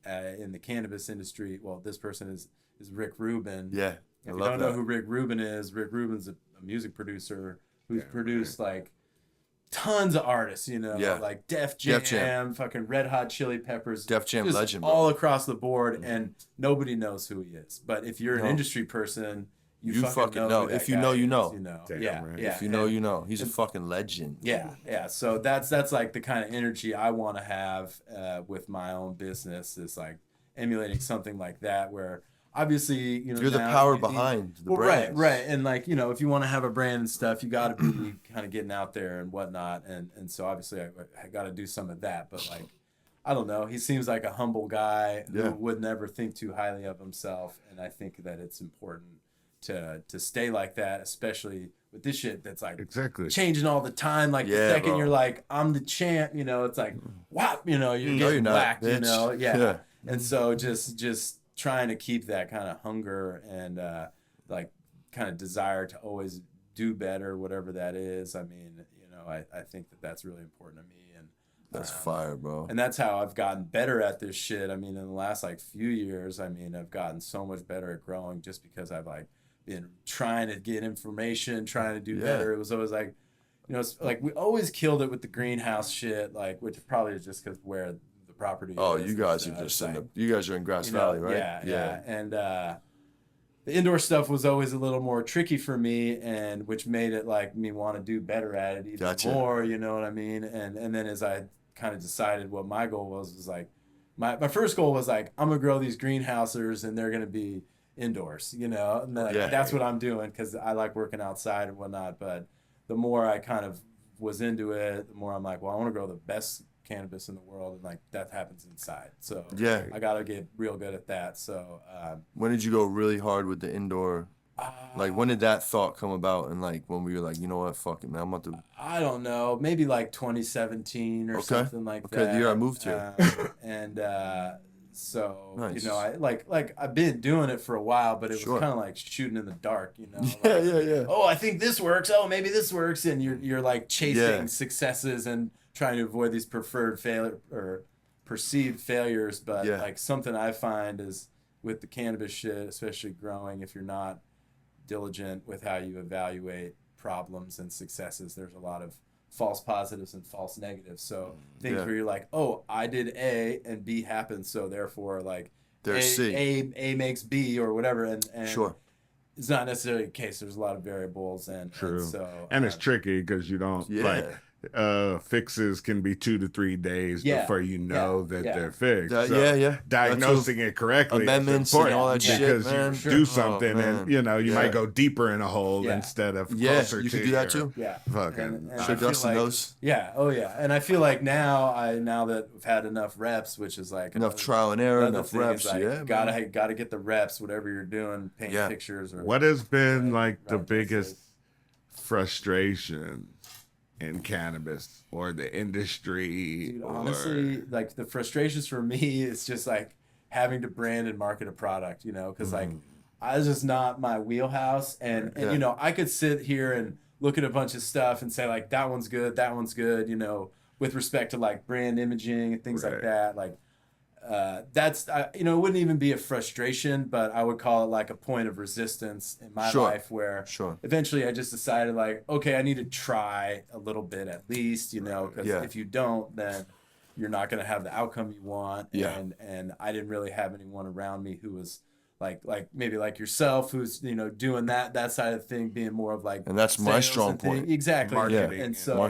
in the cannabis industry. Well, this person is Rick Rubin. Yeah, if you don't know who Rick Rubin is, Rick Rubin's a music producer who's produced like tons of artists, you know, like Def Jam, fucking Red Hot Chili Peppers, Def Jam legend, all across the board, and nobody knows who he is. But if you're an industry person, you fucking know. If you know, you know. If you know, you know. He's a fucking legend. Yeah. So that's like the kind of energy I want to have with my own business. Is like emulating something like that, where obviously, you know, you're the power behind the brand. Right. And like, you know, if you want to have a brand and stuff, you got to be kind of getting out there and whatnot. And so obviously I got to do some of that. But like, I don't know. He seems like a humble guy who would never think too highly of himself. And I think that it's important to stay like that, especially with this shit that's like changing all the time. Like the second you're like, I'm the champ, you know, it's like, wow, you know, you're getting whacked, you know? Yeah. And so just trying to keep that kind of hunger and like kind of desire to always do better, whatever that is. I mean, you know, I think that that's really important to me. And that's fire, bro. And that's how I've gotten better at this shit. I mean, in the last like few years, I mean, I've gotten so much better at growing just because I've like been trying to get information, trying to do better. It was always like, you know, it's like we always killed it with the greenhouse shit, like, which probably is just because where the property is. You guys are just you guys are in Grass Valley, right? Yeah. And the indoor stuff was always a little more tricky for me, and which made it like me want to do better at it even more, you know what I mean? And then as I kind of decided what my goal was like, my first goal was like, I'm gonna grow these greenhouses and they're gonna be indoors, you know, and that's what I'm doing because I like working outside and whatnot. But the more I kind of was into it, the more I'm like, well, I want to grow the best cannabis in the world, and like that happens inside. So I gotta get real good at that. So when did you go really hard with the indoor? Like when did that thought come about? And like when we were like, you know what, fuck it, man, I'm about to. I don't know, maybe like 2017 or something like that. Okay, the year I moved here. So you know, I like I've been doing it for a while, but it was kind of like shooting in the dark, you know. Like, oh, I think this works. Oh, maybe this works, and you're like chasing successes and trying to avoid these preferred failure or perceived failures. But like something I find is with the cannabis shit, especially growing, if you're not diligent with how you evaluate problems and successes, there's a lot of false positives and false negatives. So things where you're like, oh, I did A and B happened, so therefore like A makes B or whatever, and it's not necessarily the case. There's a lot of variables and so and it's tricky because you don't like fixes can be 2 to 3 days before you know that they're fixed. So diagnosing it correctly, amendments and all that shit, because man. you do something and you might go deeper in a hole instead of closer you to can do that too. Fucking sure Dustin knows. And I feel like now that I've had enough reps, which is like enough trial and error, enough reps. Like, gotta get the reps, whatever you're doing, paint pictures. Or what has been like the biggest frustration in cannabis or the industry? Dude, honestly, like the frustrations for me, it's just like having to brand and market a product, because like I was just not my wheelhouse, and I could sit here and look at a bunch of stuff and say like that one's good, with respect to like brand imaging and things like that, like. That's it wouldn't even be a frustration, but I would call it like a point of resistance in my life where eventually I just decided like, okay, I need to try a little bit at least, because if you don't, then you're not going to have the outcome you want. And I didn't really have anyone around me who was like maybe like yourself, who's doing that side of the thing, being more of like, and that's my strong point. Exactly, marketing. And so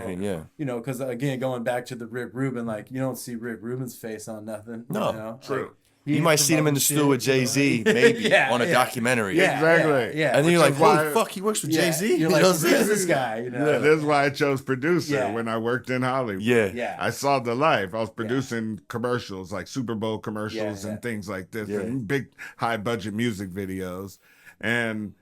because again, going back to the Rick Rubin, like you don't see Rick Rubin's face on nothing. True. Like, you might see him in the studio with Jay-Z, maybe on a documentary. Exactly. And then you're like, holy fuck, he works with Jay-Z. You're like, who's this guy? This is why I chose producer when I worked in Hollywood. I saw the life. I was producing commercials, like Super Bowl commercials and things like this, and big high budget music videos. And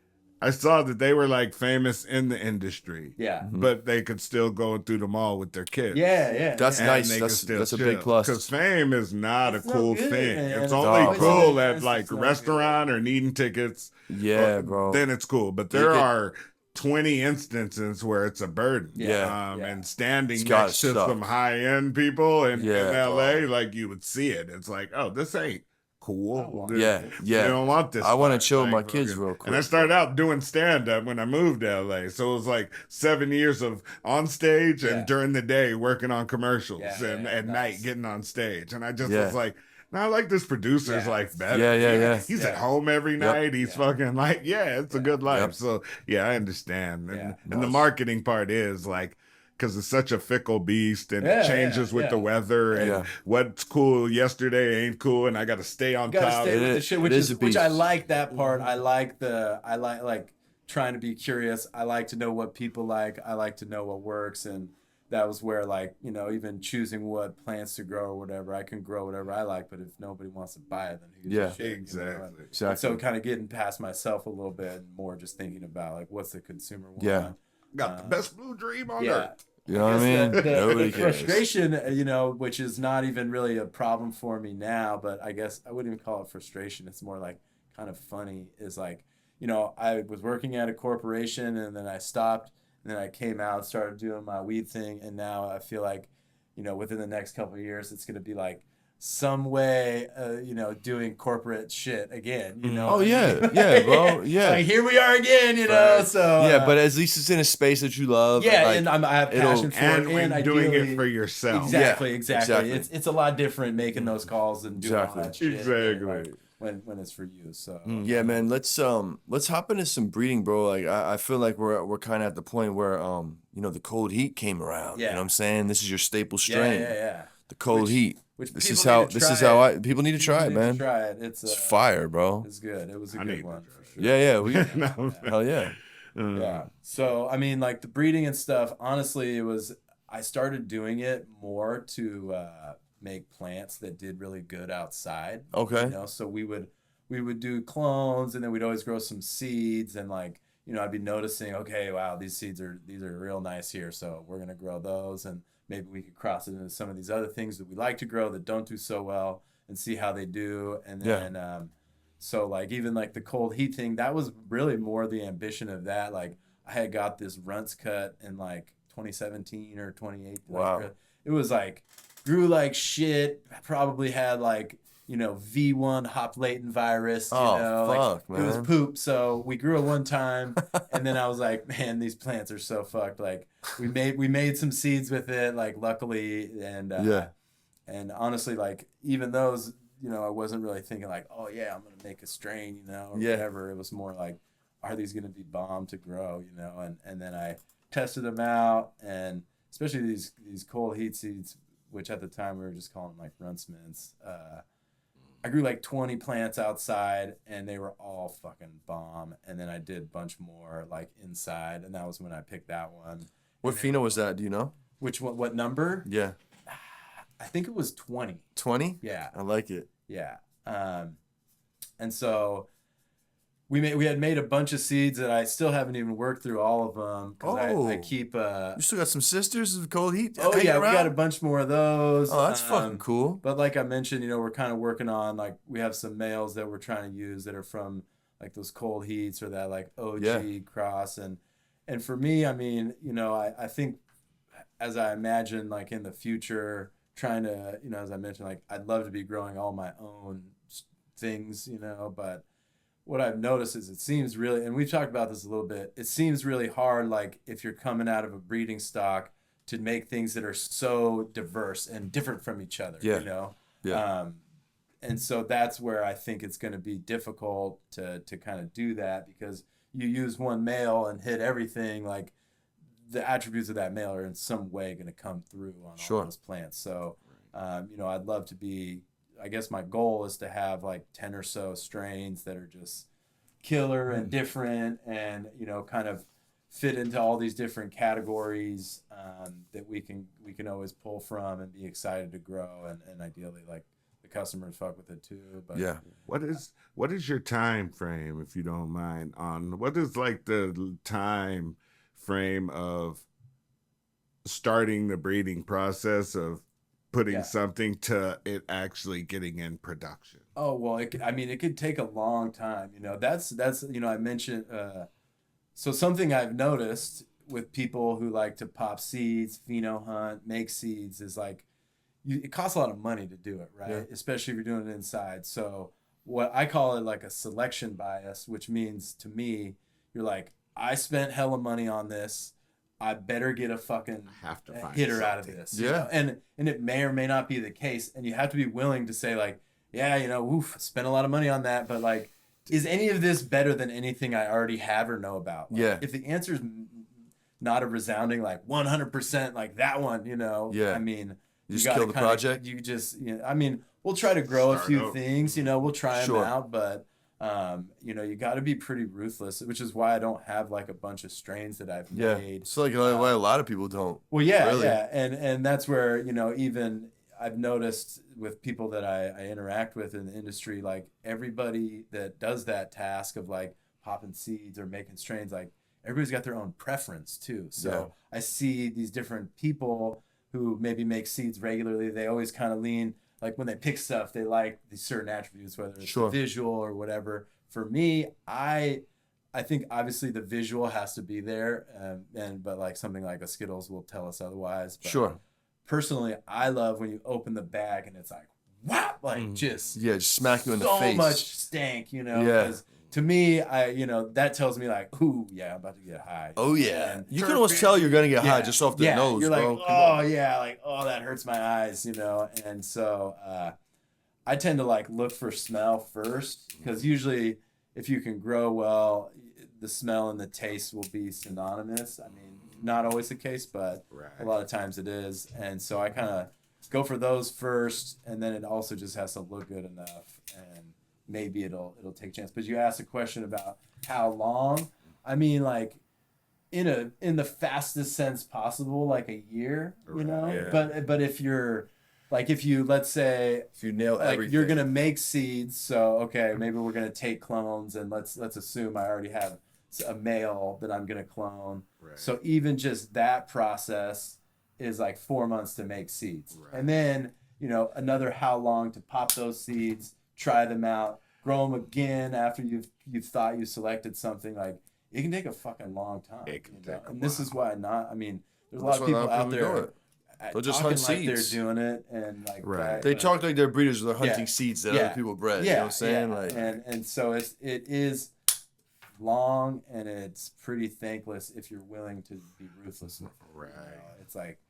I saw that they were like famous in the industry. But they could still go through the mall with their kids. That's nice. That's a big plus. Because fame is not a cool thing. Man. It's only cool at like a restaurant or needing tickets. Bro. Then it's cool. But there are 20 instances where it's a burden. And standing next to some high-end people in LA, like you would see it. It's like, oh, this ain't cool. You don't want this. I want to chill with my kids real quick. And I started out doing stand-up when I moved to LA. So it was like 7 years of on stage and during the day working on commercials and at night getting on stage. And I just was like, no, I like this producer's life better. He's at home every night. He's fucking like, it's a good life. So I understand. And the marketing part is like, because it's such a fickle beast and it changes with the weather and what's cool yesterday ain't cool, and I got to stay on top. Stay with the shit, which I like that part. I like trying to be curious. I like to know what people like. I like to know what works, and that was where like even choosing what plants to grow or whatever. I can grow whatever I like, but if nobody wants to buy it, then who gives a shit, exactly. So kind of getting past myself a little bit and more just thinking about like what's the consumer want. Got the best blue dream on earth. You know what I mean? The frustration, which is not even really a problem for me now, but I guess I wouldn't even call it frustration. It's more like kind of funny, is like, I was working at a corporation and then I stopped and then I came out, started doing my weed thing. And now I feel like, within the next couple of years, it's going to be like some way, doing corporate shit again, Oh yeah, bro, yeah. Like here we are again, So but at least it's in a space that you love. And I have passion for it, and doing it for yourself. Exactly. It's a lot different making those calls and doing all that shit. Exactly. When it's for you, so man. Let's hop into some breeding, bro. Like I feel like we're kind of at the point where the cold heat came around. You know what I'm saying? This is your staple strain. The cold heat. This is how people need to try it, man. It's fire, bro. It's good. It was a good one for sure. Hell yeah. So I mean, like the breeding and stuff. Honestly, I started doing it more to make plants that did really good outside. Okay. So we would do clones, and then we'd always grow some seeds, and like I'd be noticing, okay, wow, these are real nice here, so we're gonna grow those, and maybe we could cross it into some of these other things that we like to grow that don't do so well and see how they do. And then, so like even like the cold heat thing, that was really more the ambition of that. Like I had got this runts cut in like 2017 or 2018. Wow. Like, it was like, grew like shit. I probably had like, V1 hop latent virus, fuck, man. It was poop. So we grew it one time and then I was like, man, these plants are so fucked. Like we made some seeds with it, like luckily. And, and honestly, like even those, I wasn't really thinking like, oh yeah, I'm going to make a strain, or whatever. It was more like, are these going to be bomb to grow, and then I tested them out and especially these cold heat seeds, which at the time we were just calling them like runtsmans. I grew like 20 plants outside, and they were all fucking bomb. And then I did a bunch more like inside, and that was when I picked that one. What pheno was that? Do you know? Which one? What number? Yeah. I think it was 20. 20? Yeah. I like it. Yeah. And so we had made a bunch of seeds that I still haven't even worked through all of them. I keep. You still got some sisters of cold heat? Oh yeah, we got a bunch more of those. Oh, that's fucking cool. But like I mentioned, we're kind of working on, like, we have some males that we're trying to use that are from like those cold heats or that like OG cross. And for me, I mean, I think as I imagine, like in the future, trying to, as I mentioned, like I'd love to be growing all my own things, but what I've noticed is it seems really, and we've talked about this a little bit, it seems really hard, like if you're coming out of a breeding stock, to make things that are so diverse and different from each other, Yeah. And so that's where I think it's going to be difficult to kind of do that, because you use one male and hit everything, like the attributes of that male are in some way going to come through on all those plants. So, I'd love to be, I guess my goal is to have like 10 or so strains that are just killer and different, and, kind of fit into all these different categories that we can always pull from and be excited to grow. And ideally, like, the customers fuck with it too. But yeah. What is your time frame, if you don't mind, on what is like the time frame of starting the breeding process of putting something to it actually getting in production? Oh, well, it could take a long time. That's I mentioned. So something I've noticed with people who like to pop seeds, pheno hunt, make seeds is like, it costs a lot of money to do it, right? Yeah. Especially if you're doing it inside. So what I call it, like a selection bias, which means to me, you're like, I spent hella money on this. I better get a fucking hitter out of this. Yeah. And it may or may not be the case. And you have to be willing to say, like, yeah, spent a lot of money on that. But like, is any of this better than anything I already have or know about? Like, yeah. If the answer is not a resounding, like 100%, like that one, yeah. I mean, you just kill the project. You just, I mean, we'll try to grow a few things, we'll try them out, but you got to be pretty ruthless, which is why I don't have like a bunch of strains that I've made. So like why a lot of people don't. Well, yeah. And that's where, even I've noticed with people that I interact with in the industry, like everybody that does that task of like popping seeds or making strains, like everybody's got their own preference too. So I see these different people who maybe make seeds regularly. They always kind of lean, like when they pick stuff, they like these certain attributes, whether it's visual or whatever. For me, I think obviously the visual has to be there, but like something like a Skittles will tell us otherwise. But personally, I love when you open the bag and it's like, wow, like just smack you in the face. So much stank, because to me, that tells me like, ooh, yeah, I'm about to get high. Oh yeah, and you can almost tell you're gonna get high just off the nose. You're bro. like, oh yeah, like, oh, that hurts my eyes, and so I tend to like look for smell first, because usually if you can grow well, the smell and the taste will be synonymous. I mean, not always the case, but a lot of times it is, and so I kind of go for those first, and then it also just has to look good enough, and maybe it'll take a chance. But you asked a question about how long. I mean, like in the fastest sense possible, like a year, But if you're like, if you, let's say, if you nail like everything, you're gonna make seeds, so okay, maybe we're gonna take clones, and let's assume I already have a male that I'm gonna clone. Right. So even just that process is like 4 months to make seeds, and then another how long to pop those seeds, try them out, grow them again after you've thought you selected something. Like, it can take a fucking long time. It can take a while. This is why there's a lot of people out there. They'll just hunt like seeds. They're doing it, and like they talk like they're breeders. They're hunting seeds that other people bred. You know what I'm saying? Like, and so it is long, and it's pretty thankless if you're willing to be ruthless with it. Right. It's like,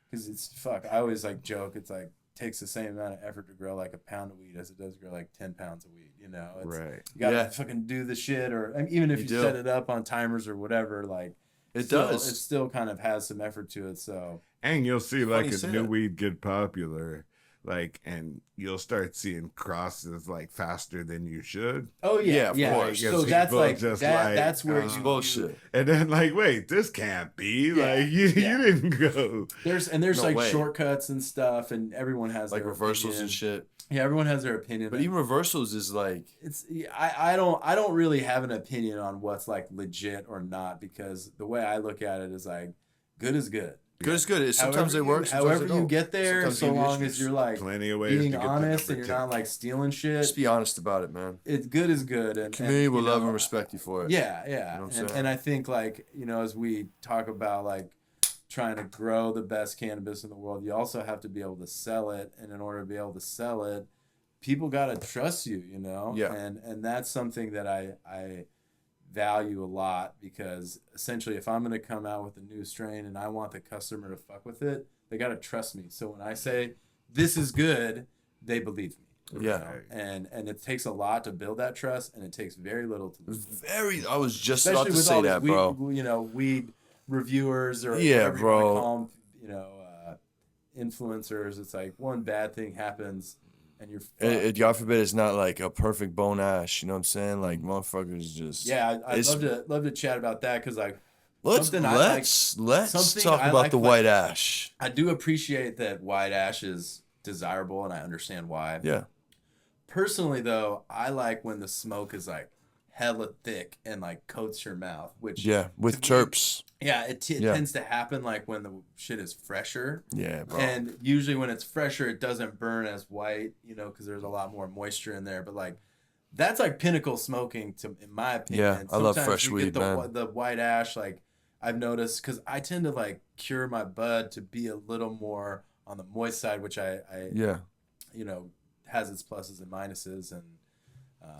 because it's I always like joke. It's like, takes the same amount of effort to grow like a pound of weed as it does to grow like 10 pounds of weed. It's, you gotta fucking do the shit, or even if you set it up on timers or whatever, like it still kind of has some effort to it. So And you'll see like Funny a say new that. weed get popular, like, and you'll start seeing crosses like faster than you should. Oh yeah, Yeah, of yeah. course. So that's People like just that. like, That's where It's you bullshit. and then like, wait, this can't be like you didn't go. There's No like way. shortcuts and stuff, and everyone has Like their reversals opinion. and shit. Yeah, everyone has their opinion. But even reversals is like, it's I don't really have an opinion on what's like legit or not, because the way I look at it is like good is good. good is good. Sometimes they work. Sometimes However they you don't. get there, Sometimes so give you long issues. as you're like Plenty of ways to being get the honest and number you're 10. not like stealing shit. Just be honest about it, man. It's good is good, and Community and, will you love know, and respect you for it. Yeah, You yeah, know what I'm saying? and I think like as we talk about like trying to grow the best cannabis in the world, you also have to be able to sell it, and in order to be able to sell it, people gotta trust you, Yeah. and that's something that I value a lot, because essentially if I'm gonna come out with a new strain and I want the customer to fuck with it, they gotta trust me. So when I say this is good, they believe me. Yeah. And it takes a lot to build that trust, and it takes very little to lose it. I was just Especially about to with say all that, these bro. weed reviewers or Yeah, whatever bro. you want to call them, influencers. It's like one bad thing happens and you're fucked. God forbid it's not like a perfect bone ash. You know what I'm saying? Like motherfuckers just. Yeah, I'd it's- love to chat about that, because like Let's something I like- let's something talk I about like, the like- white ash. I do appreciate that white ash is desirable, and I understand why. Yeah. Personally, though, I like when the smoke is like hella thick and like coats your mouth, which Yeah. With to me- terps. yeah, it Yeah. tends to happen like when the shit is fresher. Yeah, bro. And usually when it's fresher, it doesn't burn as white, because there's a lot more moisture in there. But like, that's like pinnacle smoking, in my opinion. Yeah, I love Sometimes fresh you weed, get man. the white ash, like I've noticed, because I tend to like cure my bud to be a little more on the moist side, which I Yeah. has its pluses and minuses. And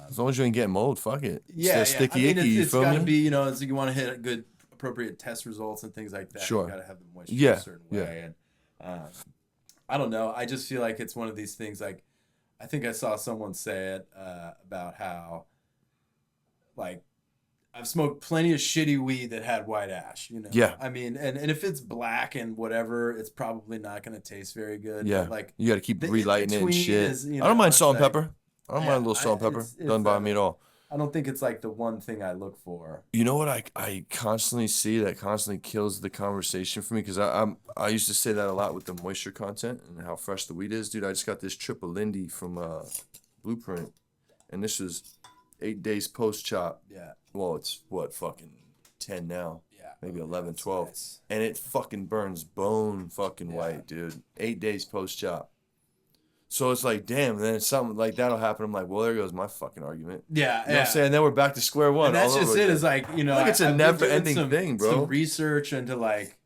As long as you ain't getting mold, fuck it. yeah, It's that sticky I mean, icky, you it's feel got to me? be, so you want to hit good, appropriate test results and things like that. Sure. You got to have the moisture Yeah, a certain yeah. way. And I don't know. I just feel like it's one of these things. Like, I think I saw someone say it about how, like, I've smoked plenty of shitty weed that had white ash. Yeah. I mean, and if it's black and whatever, it's probably not going to taste very good. Yeah. But like, You got to keep the relighting it and in-between shit. is, I don't mind it's salt and like- pepper. I don't Yeah, mind a little salt and pepper. it's, Doesn't bother me at all. I don't think it's like the one thing I look for. You know what I constantly see that constantly kills the conversation for me, because I used to say that a lot with the moisture content and how fresh the weed is, dude. I just got this triple Lindy from Blueprint, and this was 8 days post chop. Yeah. Well, it's what, fucking 10 now, Yeah. maybe 11, That's 12, nice. and it fucking burns bone fucking Yeah. white, dude. 8 days post chop. So it's like, damn, then something like that'll happen. I'm like, well, there goes my fucking argument. Yeah, You know what I'm saying? Then we're back to square one. And that's all just over it. again. Is like, Like, it's a I've been doing never-ending thing, bro. Some research into like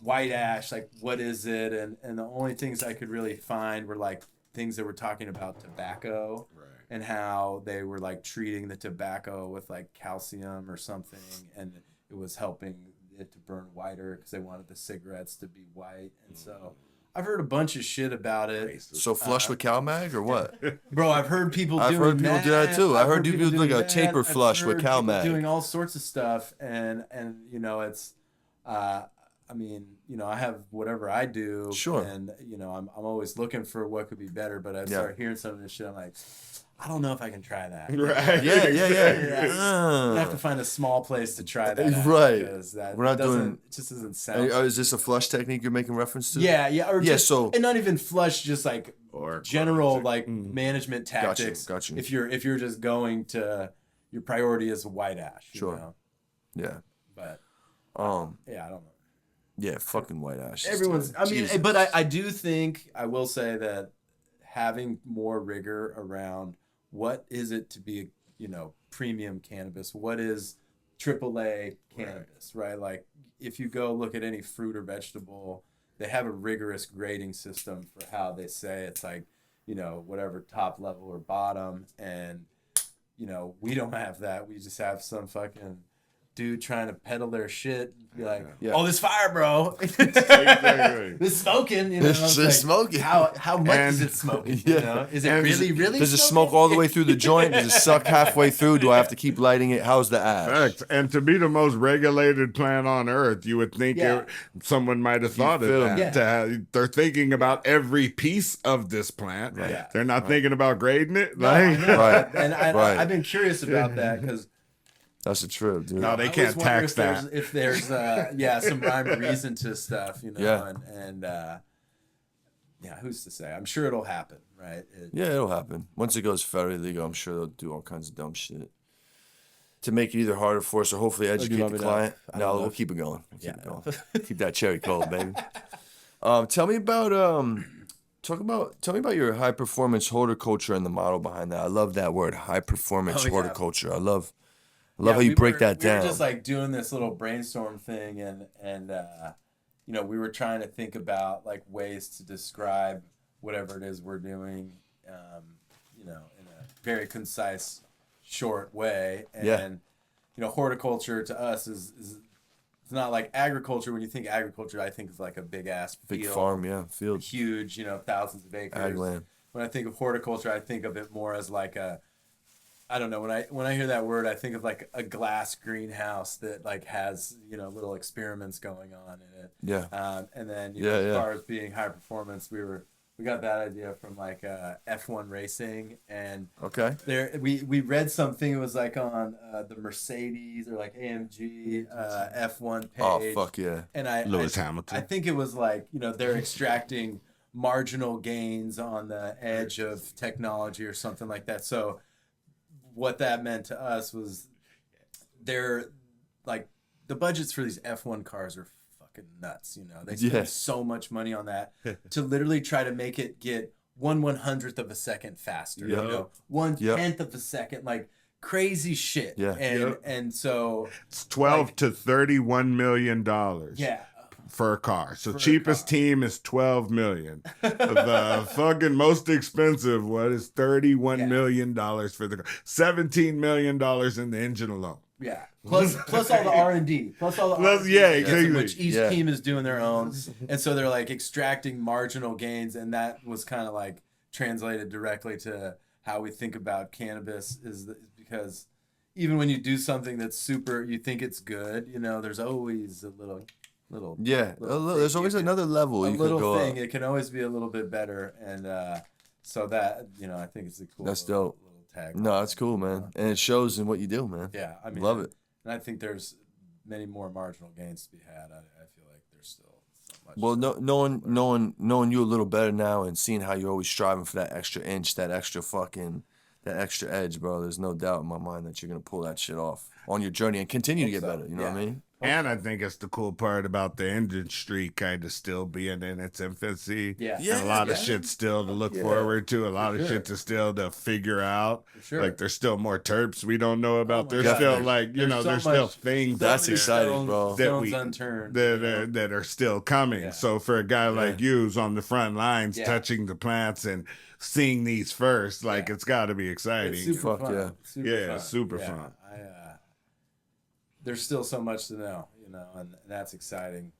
white ash, like what is it, and the only things I could really find were like things that were talking about tobacco, Right. and how they were like treating the tobacco with like calcium or something, and it was helping it to burn whiter because they wanted the cigarettes to be white, and so. I've heard a bunch of shit about it. So flush with CalMag or what? Bro, I've heard people I've doing heard people do that too. I heard people do like a doing taper that. I've flush with heard people CalMag. doing all sorts of stuff, and it's, I mean, I have whatever I do, Sure. and I'm always looking for what could be better, but I start hearing some of this shit, I'm like, I don't know if I can try that. Right. Yeah. I have to find a small place to try that out, Right. because that We're not it just doesn't sound. Is this a flush technique you're making reference to? Yeah, or Yeah, just, so- and not even flush, just like Or general like management Gotcha, tactics. gotcha. If you're just going to, your priority is white ash. Sure. Yeah. But yeah, I don't know. Yeah, fucking white ash. Everyone's. I mean, Jesus. but I do think I will say that having more rigor around what is it to be premium cannabis, what is AAA cannabis, right? Like if you go look at any fruit or vegetable, they have a rigorous grading system for how they say it's like, whatever top level or bottom. And, we don't have that. We just have some fucking dude trying to peddle their shit. Be like, Yeah. oh, this fire, bro. Exactly. This smoking. You know, It's like, smoking. How much And- is it smoking? Yeah. You know? Is it And really Does it smoking? smoke all the way through the joint? Does it suck halfway through? Do I have to keep lighting it? How's the ash? Facts. And to be the most regulated plant on earth, you would think someone might have thought of feel that. me? They're thinking about every piece of this plant. Right. Yeah. They're not thinking about grading it. No, I Like, know. Right. And Right. I've been curious about that because That's a trip, dude. No, they I can't always wonder tax that. if there's some rhyme or reason to stuff, you know. Yeah. And who's to say? I'm sure it'll happen, right? Yeah, it'll happen. Once it goes federally legal, I'm sure they'll do all kinds of dumb shit to make it either harder for us or hopefully educate want the me to- client. I No, don't know. we'll keep it going. We'll keep Yeah. it going. Keep that cherry cold, baby. Tell me about tell me about your high performance horticulture and the model behind that. I love that word, high performance Oh, yeah. horticulture. I love how you break that We down. were just like doing this little brainstorm thing, and we were trying to think about like ways to describe whatever it is we're doing, in a very concise, short way. And horticulture to us is it's not like agriculture. When you think agriculture, I think it's like a big ass Big field, farm, yeah, field, huge, thousands of acres. ag land. When I think of horticulture, I think of it more as like I don't know, when I hear that word, I think of like a glass greenhouse that like has little experiments going on in it. Yeah. And then Yeah, as yeah. far as being high performance, we got that idea from like F1 racing, and Okay. there we read something. It was like on the Mercedes or like AMG F1 page. Oh fuck yeah. And Lewis Hamilton. I think it was like they're extracting marginal gains on the edge of technology or something like that. So what that meant to us was they're like the budgets for these F1 cars are fucking nuts. They spend Yeah. so much money on that to literally try to make it get 1/100th of a second faster. Yep. 1/10 of a second, like crazy shit. Yeah. And so It's $12 to $31 million. yeah. For a car. So For a cheapest car. team is 12 million. The fucking most expensive one is $31 million for the car. $17 million in the engine alone. Yeah. Plus all the R&D. Plus all the R&D. Yeah, in exactly. which each Yeah. team is doing their own. And so they're like extracting marginal gains, and that was kind of like translated directly to how we think about cannabis is because even when you do something that's super, you think it's good, there's always a little Yeah. There's thing always you can- another level a you little could go thing. up. It can always be a little bit better, and so that I think it's a cool. That's little, dope. Little tag. No, that's cool, man. And it shows in what you do, man. Yeah, I mean, Love it. and I think there's many more marginal gains to be had. I feel like there's still so much. Well, knowing you a little better now and seeing how you're always striving for that extra inch, that extra edge, bro. There's no doubt in my mind that you're gonna pull that shit off on your journey and continue to get so. better. You know what I Yeah. mean? And I think it's the cool part about the industry kind of still being in its infancy. Yeah. And a lot of shit still to look forward to, a lot of shit to still to figure out. Sure. Like there's still more terps we don't know about. my There's God. still There's- like, there's so there's still much- things That's out there exciting, bro. that Stones we unturned. that are still coming. Yeah. So for a guy like you who's on the front lines Yeah. touching the plants and seeing these first, like Yeah. it's got to be It's exciting. super Fuck fun. yeah. Yeah, super fun. There's still so much to know, and that's exciting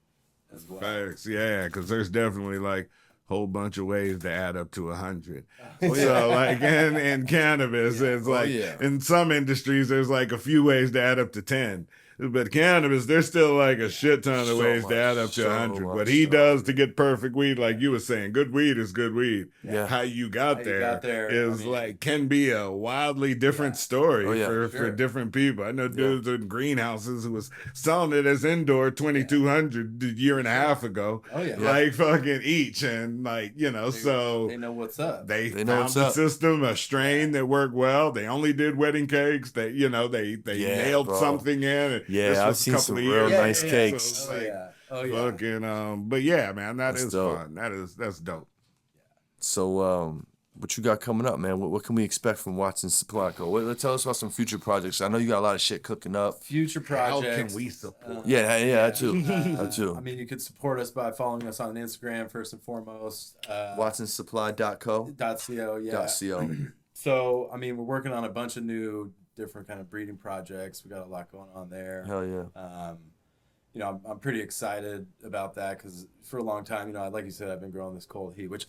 as well. Facts, yeah, because there's definitely like a whole bunch of ways to add up to 100. Oh, So like in cannabis, it's like yeah. in some industries there's like a few ways to add up to 10. But cannabis, there's still like a shit ton of So ways much, to add up to so 100. What much, he so does to get perfect weed, like you were saying, good weed is good weed. Yeah. How you got How you there got there, is I mean- like can be a wildly different story Oh, yeah. for Sure. different people. I know dudes in greenhouses who was selling it as indoor 2,200 a year and a half ago. Oh yeah. Like fucking each, and like so They know what's up. they They know found what's the up. system, a strain that worked well. They only did wedding cakes. They they Yeah, nailed bro. something in. And Yeah, this I've was a seen couple some of real years. nice yeah. cakes. So, Oh like, yeah. Oh yeah. fucking but yeah, man, That's is dope. fun. That's dope. So, what you got coming up, man? What can we expect from Watson Supply Co? Tell us about some future projects. I know you got a lot of shit cooking up. Future How projects. can we support? Yeah, that too. That too. I mean, you could support us by following us on Instagram first and foremost. WatsonSupply.co. .co, yeah. .co. So, I mean, we're working on a bunch of new different kind of breeding projects. We got a lot going on there. Hell yeah. You know, I'm pretty excited about that because for a long time, you know, like you said, I've been growing this cold heat, which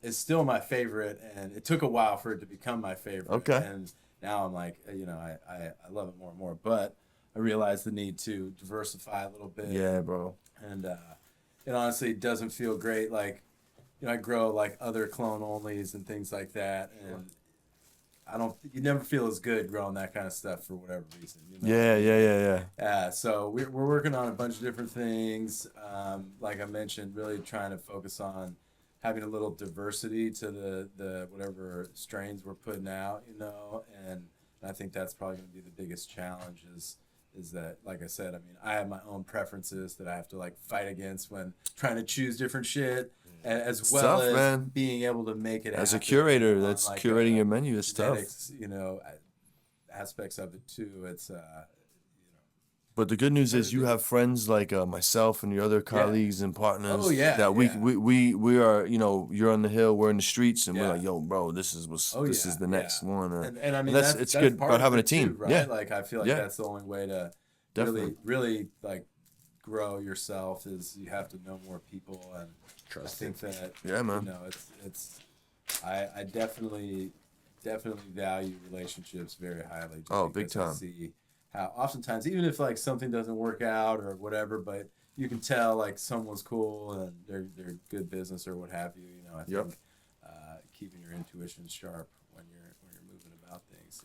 is still my favorite, and it took a while for it to become my favorite. Okay. And now I'm like, you know, I love it more and more, but I realize the need to diversify a little bit. Yeah, bro. And it honestly doesn't feel great. Like, you know, I grow like other clone onlys and things like that, and you never feel as good growing that kind of stuff for whatever reason. You know? Yeah. So we're working on a bunch of different things. Like I mentioned, really trying to focus on having a little diversity to the whatever strains we're putting out, you know, and I think that's probably going to be the biggest challenge is that, like I said, I mean, I have my own preferences that I have to like fight against when trying to choose different shit, as well as man. being able to make it as a happen, curator. you know, That's like curating your menu is tough. you know, aspects of it too. It's But the good news is you have friends like myself and your other colleagues and partners. Oh, yeah, that we are, you know, you're on the hill, we're in the streets, and we're Yeah. like, yo, bro, this is the next one. and I mean it's good part about of having it a team, too, right? yeah. Like I feel like that's the only way to Definitely. really like grow yourself is you have to know more people, and I think that Yeah, man. you know it's I definitely value relationships very highly. Just Oh, big because I time. see how oftentimes, even if like something doesn't work out or whatever, but you can tell like someone's cool and they're good business or what have you. You know, I think keeping your intuition sharp when you're moving about things.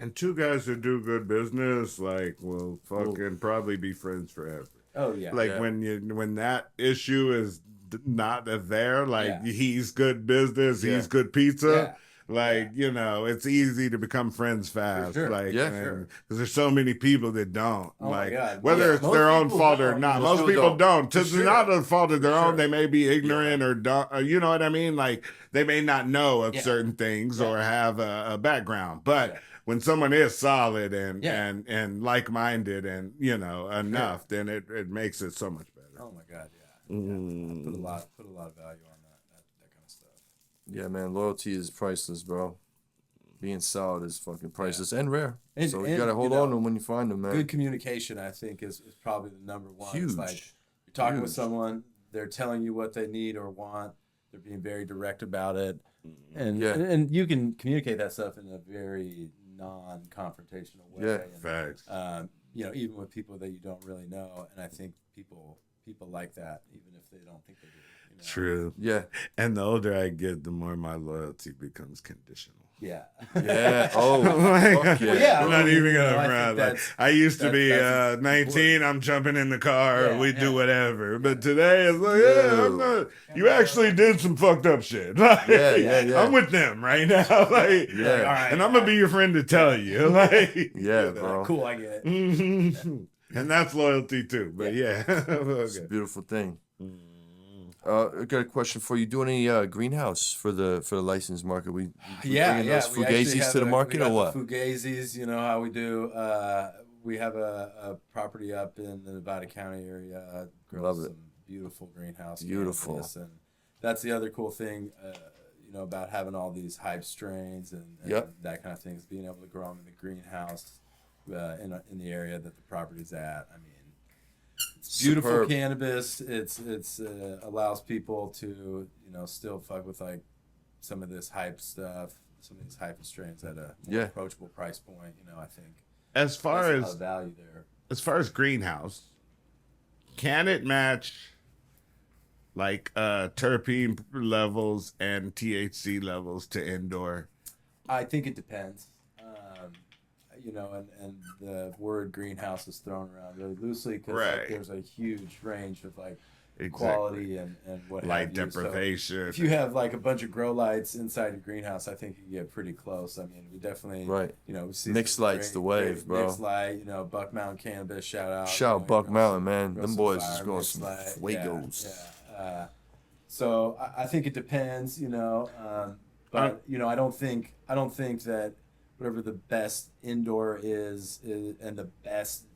And two guys who do good business, like, will fucking probably be friends forever. Oh yeah. Like Yeah. when that issue is not there, like he's good business, he's good pizza. Like, you know, it's easy to become friends fast. sure. Like, Yeah. because there's so many people that don't. Oh my like, God. whether it's Most their own people fault or don't. not. Most Most people people don't. For It's sure. not a fault of their For own. sure. They may be ignorant or dumb, you know what I mean? Like, they may not know of certain things or have a background. But when someone is solid and like-minded and, you know, enough, then it makes it so much better. Oh my God, yeah. I put a lot of value on that kind of stuff. Yeah, man, loyalty is priceless, bro. Being solid is fucking priceless and rare. And- so you and, gotta hold you know, on to them when you find them, man. Good communication, I think, is probably the number one. Huge. It's like you're talking with Huge. someone, they're telling you what they need or want, they're being very direct about it, and Yeah. and you can communicate that stuff in a very non-confrontational way. Yeah. And, Facts. you know, even with people that you don't really know, and I think people like that, even if they don't think they do. You know? True. Yeah. And the older I get, the more my loyalty becomes conditional. Yeah. Yeah. Oh. Like, fuck yeah. Well, yeah. I'm not even You know, gonna I front. think Like, that's- I used to be that's 19. I'm jumping in the car. Yeah, We do yeah. whatever. But today it's like, yeah, I'm not. You actually did some fucked up shit. Like, Yeah. I'm with them right now. Like, Yeah. All right, and I'm gonna be your friend to tell you. Like, Yeah, you know. bro. Cool, I get it. And that's loyalty too. But yeah. It's a Okay. beautiful thing. I got a question for you. Doing any greenhouse for the licensed market? We bringing those we actually fugazis have to the we market got or what? the Fugazis, you know how we do. We have a property up in the Nevada County area. Grows Love it. some beautiful greenhouse. Beautiful. cannabis, and that's the other cool thing, you know, about having all these hype strains and that kind of thing is being able to grow them in the greenhouse in the area that the property's at. I mean, it's beautiful Superb. cannabis. It's allows people to, you know, still fuck with like some of this hype stuff, some of these hype strains at a more approachable price point. You know, I think As far there's a lot as of value there. as far as greenhouse, can it match like terpene levels and THC levels to indoor? I think it depends. You know, and the word greenhouse is thrown around really loosely because like, there's a huge range of like quality and what light have you. deprivation. So if you have like a bunch of grow lights inside your greenhouse, I think you can get pretty close. I mean, we definitely you know, we see Mixed some light's the wave, bro. Mixed light, you know, Buck Mountain Cannabis, shout out. Shout out you know, Buck grow Mountain, some- man. grow Them some boys fire, is going mixed some light. fuegos. Yeah. So I think it depends, you know, but you know, I don't think that whatever the best indoor is and the best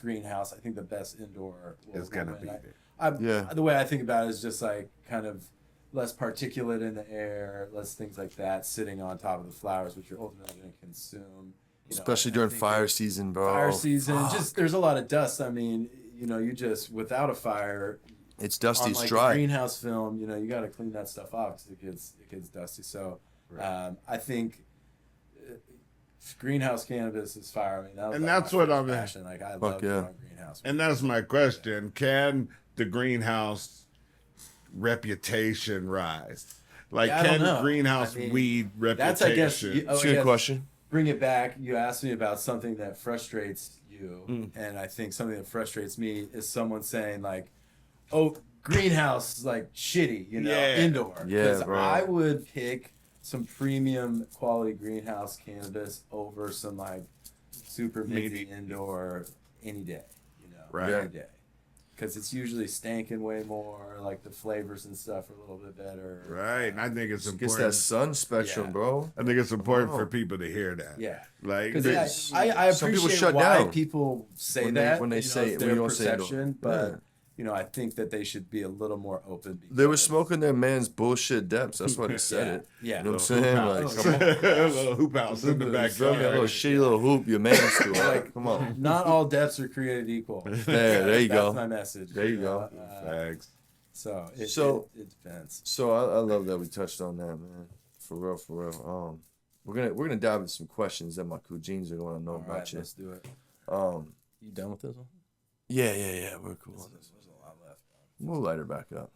greenhouse, I think the best indoor Is gonna be win. there. The way I think about it is just like kind of less particulate in the air, less things like that sitting on top of the flowers, which you're ultimately going to consume. Especially during fire season, bro. Fire season, just there's a lot of dust. I mean, you just without a fire, it's dusty. on It's like dry. a greenhouse film, you got to clean that stuff off because it gets dusty. So, I think greenhouse cannabis is fire. I mean, that was that's what I'm passion. Like I love growing greenhouse. And that's my question: can the greenhouse reputation rise? Like, can greenhouse weed reputation? That's, I guess, it's a good question. Bring it back. You asked me about something that frustrates you, and I think something that frustrates me is someone saying like, "Oh, greenhouse like shitty," indoor. Yeah, bro. I would pick some premium quality greenhouse cannabis over some like super minty indoor any day. Any day. Because it's usually stanking way more, like the flavors and stuff are a little bit better. Right, and I think it's important. It's that sun spectrum, bro. I think it's important for people to hear that. Yeah. Like, I appreciate some people shut why down people say when that. When they say their when perception, but I think that they should be a little more open. They were smoking their man's bullshit depths. That's why they said it. Yeah. You know what I'm saying? Like, come on. A little hoop house in the backyard. A little shitty little hoop your man's do. Like, come on. Not all depths are created equal. There you go. That's my message. There you go. Thanks. So it depends. So I love that we touched on that, man. For real. We're gonna dive into some questions that my cool jeans are gonna know about right, you. Let's do it. You done with this one? Yeah. We're cool. There's a lot left. We'll light her back up.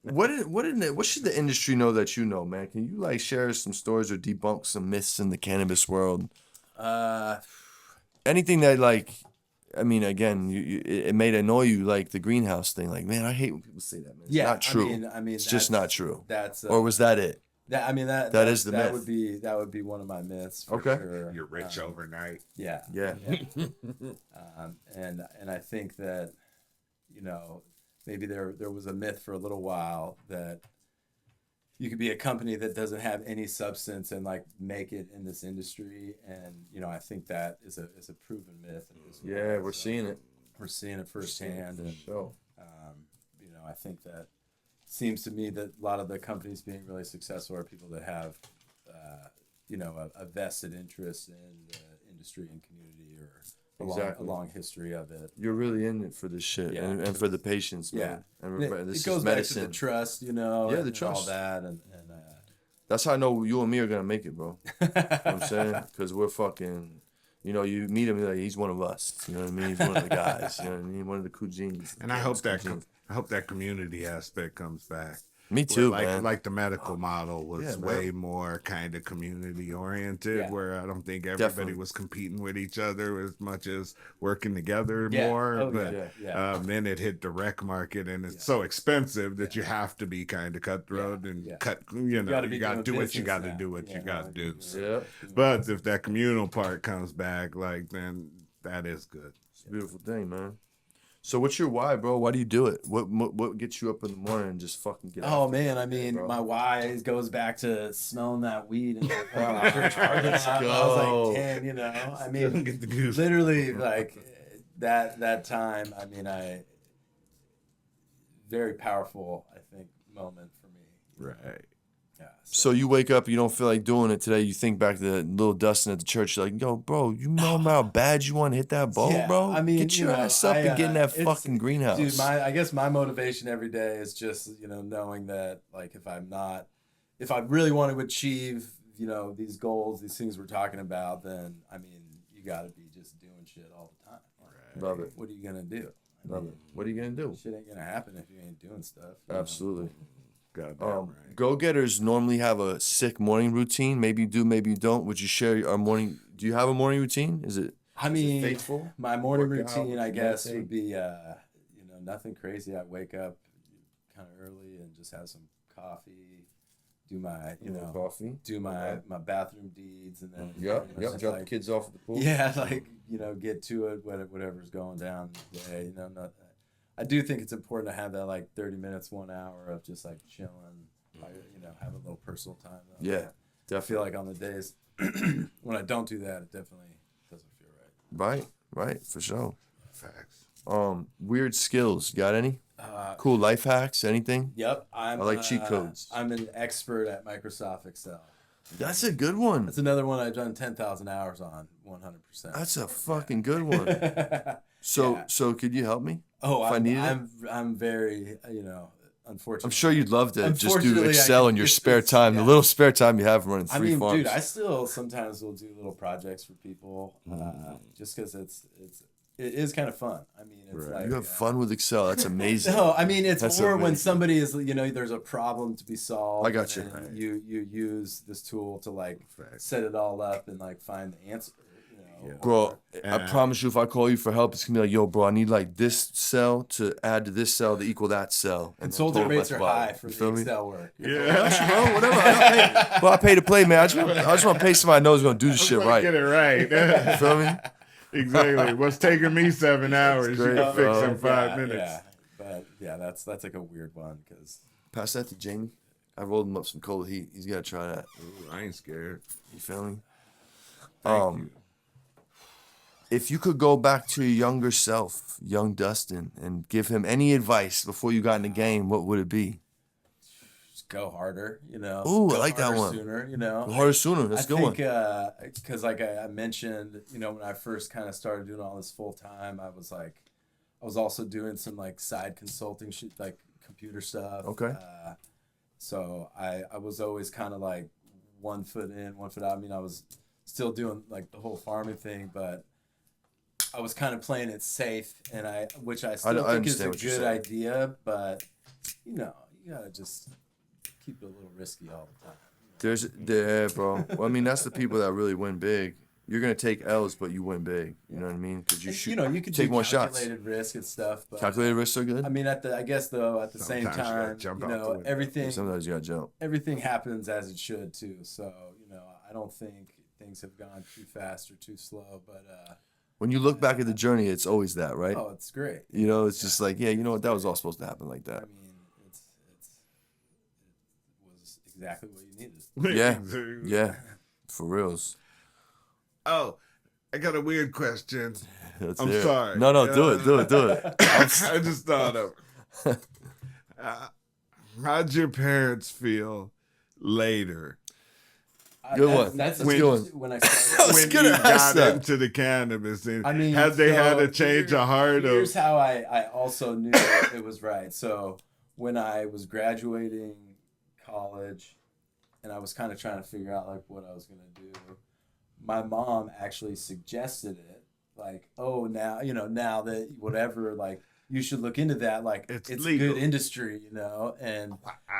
What should the industry know that you know, man? Can you like share some stories or debunk some myths in the cannabis world? Anything that like, I mean, again, it may annoy you, like the greenhouse thing. Like, man, I hate when people say that, man. It's not true. I mean, it's just not true. That's or was that it? That is the myth. That would be one of my myths. For Okay. sure. You're rich overnight. Yeah. And I think that maybe there was a myth for a little while that you could be a company that doesn't have any substance and like make it in this industry, and I think that is a proven myth. Yeah, we're seeing it. We're seeing it firsthand, and so I think that seems to me that a lot of the companies being really successful are people that have a vested interest in the industry and community, or a long history of it. You're really in it for this shit, and for the patients, man. Yeah, and it goes back to the trust, the trust, all that, and that's how I know you and me are gonna make it, bro. You know what I'm saying? Because we're fucking. You meet him, you're like, he's one of us. You know what I mean? He's one of the guys. You know what I mean? One of the cousins. And I hope that community aspect comes back. Me too, man. Man. Like the medical model was way more kind of community oriented, where I don't think everybody was competing with each other as much as working together more. Then it hit the rec market, and it's so expensive that you have to be kind of cutthroat and cut. You got to do what you got to do. What you got to do. Yeah. But if that communal part comes back, like then that is good. It's a beautiful thing, man. So what's your why, bro? Why do you do it? What gets you up in the morning and just fucking get out? Oh man, I mean, my why goes back to smelling that weed in the church parking lot. I was like 10, I mean, Get the goose. literally like that time. I mean, very powerful, I think, moment for me. Right. Yeah. So you wake up, you don't feel like doing it today. You think back to the little Dustin at the church. You're like, yo, bro, you know how bad you want to hit that ball, bro? I mean, get your ass up and get in that fucking greenhouse. Dude, I guess my motivation every day is just, knowing that like if I really want to achieve, these goals, these things we're talking about, then I mean, you got to be just doing shit all the time. Right. Love it. What are you gonna do? Love it. What are you gonna do? Shit ain't gonna happen if you ain't doing stuff. Absolutely. Right. Go-getters normally have a sick morning routine. Maybe you do, maybe you don't. Would you share our morning? Do you have a morning routine? Is it faithful? My morning routine, I guess, would be nothing crazy. I wake up kind of early and just have some coffee, do my coffee, do my bathroom deeds, and then drop the kids off at the pool. Get to it, whatever's going down in the day. I do think it's important to have that like 30 minutes, 1 hour of just like chilling, have a little personal time. Though. Yeah, definitely. I feel like on the days when I don't do that, it definitely doesn't feel right. Right, for sure. Facts. Weird skills. Got any? Cool life hacks? Anything? Yep. I like cheat codes. I'm an expert at Microsoft Excel. That's a good one. That's another one I've done 10,000 hours on, 100%. That's a fucking good one. So could you help me? Oh, if I needed it? I'm very, unfortunately. I'm sure you'd love to just do Unfortunately, Excel in your spare time, the little spare time you have running three farms. Dude, I still sometimes will do little projects for people, just because it is kind of fun. I mean, it's like you have fun with Excel. That's amazing. No, I mean, it's That's more amazing. when somebody is, there's a problem to be solved. I got you. And you use this tool to like set it all up and like find the answer. Bro, I promise you, if I call you for help, it's gonna be like, yo, bro, I need like this cell to add to this cell to equal that cell. Consultant rates are high for the Excel work. Yeah, bro, whatever. I pay to play, man. I just want to pay somebody I know is gonna do this shit right. Get it right. You feel me? Exactly. What's taking me 7 hours, you can fix in 5 minutes. Yeah, but yeah, that's like a weird one because. Pass that to Jamie. I rolled him up some cold heat. He's got to try that. Ooh, I ain't scared. You feel me? Thank you. If you could go back to your younger self, young Dustin, and give him any advice before you got in the game, what would it be? Just go harder, Ooh, I like that one. Sooner, Go harder sooner. That's a good one. I think, because like I mentioned, when I first kind of started doing all this full time, I was also doing some like side consulting shit, like computer stuff. Okay. So I was always kind of like 1 foot in, 1 foot out. I mean, I was still doing like the whole farming thing, but I was kind of playing it safe, which I still think is a good idea, but you gotta just keep it a little risky all the time. Bro. Well, I mean, that's the people that really win big. You're gonna take L's, but you win big. You know what I mean? Because you shoot. You could take do more shots. Calculated risk and stuff. But, calculated risks are good. I mean, at the same time, everything. Sometimes you gotta jump. Everything happens as it should too. So I don't think things have gone too fast or too slow, but. When you look back at the journey, it's always that, right? Oh, it's great. It's just like, yeah, you know what? That was all supposed to happen like that. I mean, it was exactly what you needed. Yeah, for reals. Oh, I got a weird question. I'm it. sorry. No, do it. I just thought of how'd your parents feel later? Good one. That's a good one. When I started. When you got into the cannabis, and had they had a change of heart? Here's how I also knew it was right. So when I was graduating college, and I was kind of trying to figure out like what I was gonna do, my mom actually suggested it. Like, oh, now that whatever, like. You should look into that. Like, it's a good industry, and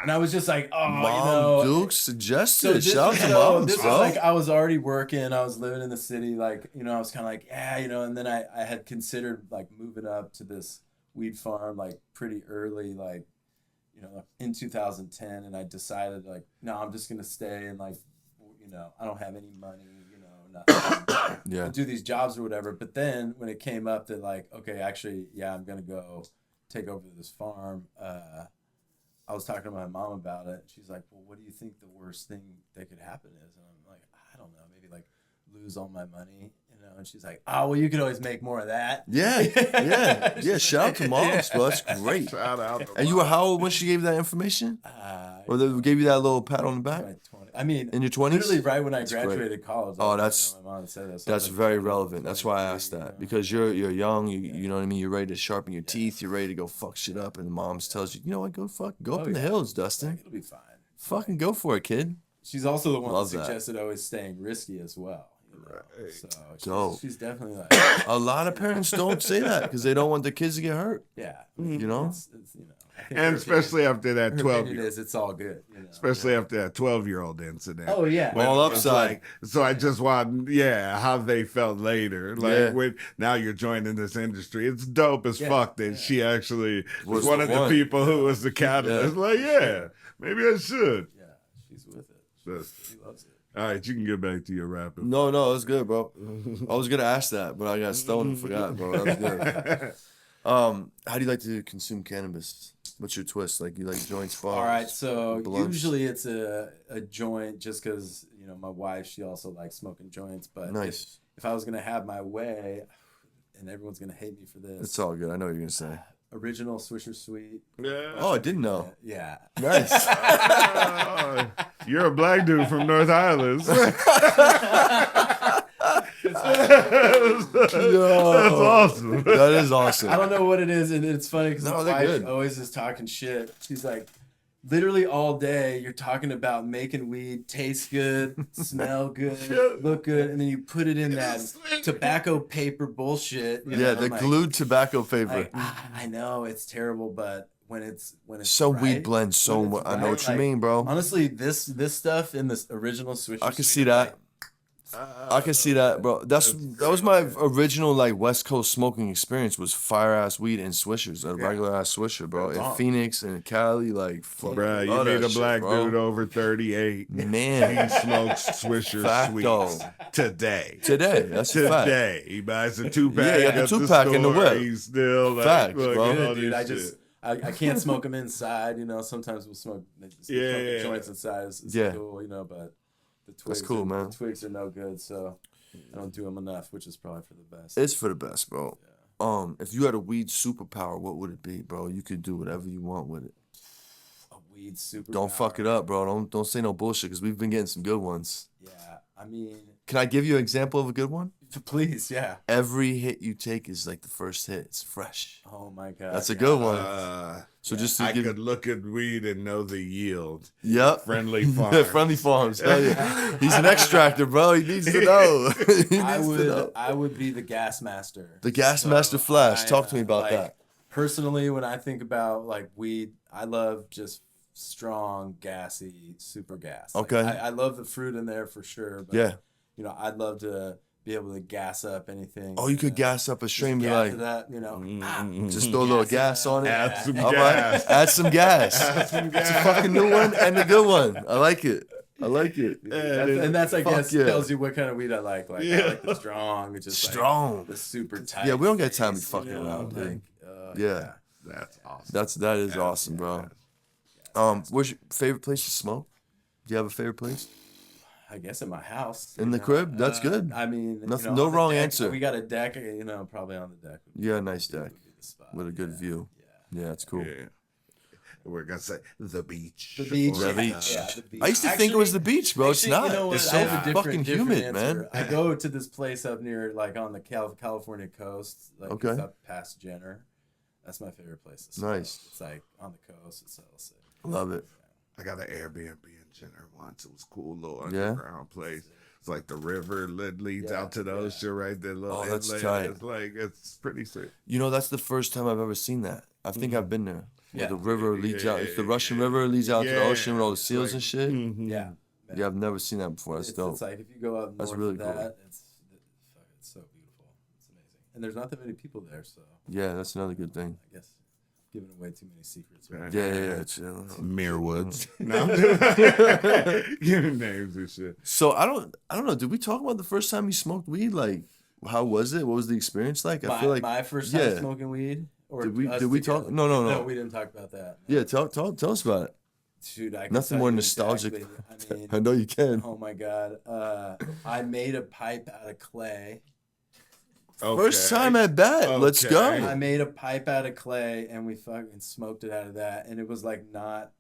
I was just like, oh, Mom Duke suggested. Shout out to Mom. This was like I was already working. I was living in the city. Like, I was kind of like, yeah, and then I had considered like moving up to this weed farm like pretty early, like, in 2010, and I decided like, no, I'm just gonna stay and like, I don't have any money, nothing. Yeah. Do these jobs or whatever. But then when it came up that like, okay, actually, yeah, I'm gonna go take over this farm. I was talking to my mom about it. She's like, well, what do you think the worst thing that could happen is? And I'm like, I don't know, maybe like lose all my money, And she's like, oh, well, you could always make more of that. Yeah. Shout out to moms, bro. That's great. Shout out. And you were how old when she gave you that information? Or they gave you that little pat on the back? I mean, in your 20s? Literally right when I graduated college. Oh, that's my mom said that. So that's like, very relevant. That's why I asked that. Because you're young, you know what I mean? You're ready to sharpen your teeth. You're ready to go fuck shit up. And the mom tells you, you know what? Go up in the hills, Dustin. It'll be fine. Fucking go for it, kid. She's also the one that suggested always staying risky as well. Right. So she's definitely like a lot of parents don't say that because they don't want their kids to get hurt. Yeah, It's and especially after that 12-year-old. It's all good. Especially after that 12-year-old incident. Oh yeah, all upside. So I just want, how they felt later. Like when now you're joining this industry, it's dope as fuck that she actually was one of the people who was the catalyst. Like, maybe I should. Yeah, she's with it. She loves it. All right, you can get back to your rapping. No, it's good, bro. I was gonna ask that, but I got stoned and forgot, bro. That was good. How do you like to consume cannabis? What's your twist? Like, you like joints, bars? All right, so blunts? usually it's a joint, just because my wife, she also likes smoking joints. But nice. If I was gonna have my way, and everyone's gonna hate me for this. It's all good. I know what you're gonna say. Original Swisher Sweet. Yeah. Oh, I didn't know. Yeah. Nice. You're a black dude from North Islands. That's awesome. That is awesome. I don't know what it is, and it's funny because No, my they're wife good. always is talking shit. She's like, literally all day, you're talking about making weed taste good, smell good, look good, and then you put it in that tobacco paper bullshit. You Yeah, know, the like, glued tobacco paper. like, I know it's terrible, but when it's So right, weed blends so when much. it's I know right, what you like, mean, bro. Honestly, this stuff in this original Swisher I can Sweet, see that. I can see that, bro. That was my original like West Coast smoking experience was fire ass weed and swishers, a regular ass swisher, bro. In Phoenix and Cali, like fuck. Bruh, you love meet that a black shit, bro. dude over 38. Man, He smokes Swisher Facto. Sweets today. today, that's a fact. Today. He buys a 2-pack. Yeah, he got the at 2-pack in the store. whip. He's still like, Facts, look, bro. at all dude, this I shit. can't smoke them inside. You know, sometimes we'll smoke Yeah. joints inside. It's Yeah. cool, you know, but the twigs, That's cool, man. The twigs are no good, so I don't do them enough, which is probably for the best. It's for the best, bro. If you had a weed superpower, what would it be, bro? You could do whatever you want with it. A weed super. Don't fuck it up, bro. Don't say no bullshit because we've been getting some good ones. Yeah, I mean, Can I give you an example of a good one? please, yeah. Every hit you take is like the first hit. It's fresh. Oh my god, That's a good one. So Yeah, just to I give, could look at weed and know the yield. yep. Friendly farm. Friendly Farms. Hell yeah. He's an extractor, bro. He needs to know. He needs to know. I would be the gas master. The Gas So, Master Flash. Talk to me about like, that. Personally, when I think about like weed, I love just strong, gassy, super gas. Like, Okay. I love the fruit in there for sure. But, Yeah. you know, I'd love to be able to gas up anything. Oh, you could gas up a just stream, be gas like, to that, you know. just throw a little gas on it. Add some All gas. right, add some gas. Add some It's a gas. fucking new one and a good one. I like it. I like it. And that's I Fuck guess yeah. tells you what kind of weed I like. Like I like the strong, it's just Strong. like the super tight. Yeah, we don't get time to face, fucking you know, around, dude. like, Yeah. That's awesome. That is awesome, bro. Where's your favorite place to smoke? Do you have a favorite place? I guess in my house. In you the know, crib? That's good. I mean, Nothing- you know, no on the wrong deck, answer. We got a deck, you know, probably on the deck. Yeah, nice deck would be the spot. with a good view. Yeah, it's cool. Yeah. We're gonna say the beach. The beach. The yeah, beach. yeah, the beach. I used to think it was the beach, bro. It's Actually, not. you know what? It's I so have a different- fucking different humid, answer. man. I go to this place up near, like, on the California coast. Like, Okay. It's up past Jenner. That's my favorite place to smoke. Nice. It's like on the coast. It's so sick. Love it. I got an Airbnb in Jenner once. It was a cool little Yeah? underground place. It's like the river leads Yeah, out to the yeah. ocean right there. Little Oh, that's inlet. tight. It's like it's pretty sick. You know, that's the first time I've ever seen that. I think I've been there. Where Yeah. the river leads out. It's the Yeah, Russian yeah. River leads out to the Yeah, ocean with all the it's seals like- and shit. Yeah. Yeah, I've never seen that before. That's dope. It's like if you go up That's north really of cool. that, it's so beautiful. It's amazing. And there's not that many people there, so Yeah, that's another good thing. I guess giving away too many secrets. Right? Yeah. Chill. Mirwoods. No, I'm just giving names and shit. So I don't know. Did we talk about the first time you smoked weed? Like, how was it? What was the experience like? I feel like my first time yeah. smoking weed. Or Did we- us did we talk- together? No, no. No, we didn't talk about that. yeah. Tell us about it. Dude, I can Nothing tell more you nostalgic. exactly. I mean, I know you can. oh my god, I made a pipe out of clay. First time at bat. Let's go. I made a pipe out of clay, and we fucking smoked it out of that, and it was like not,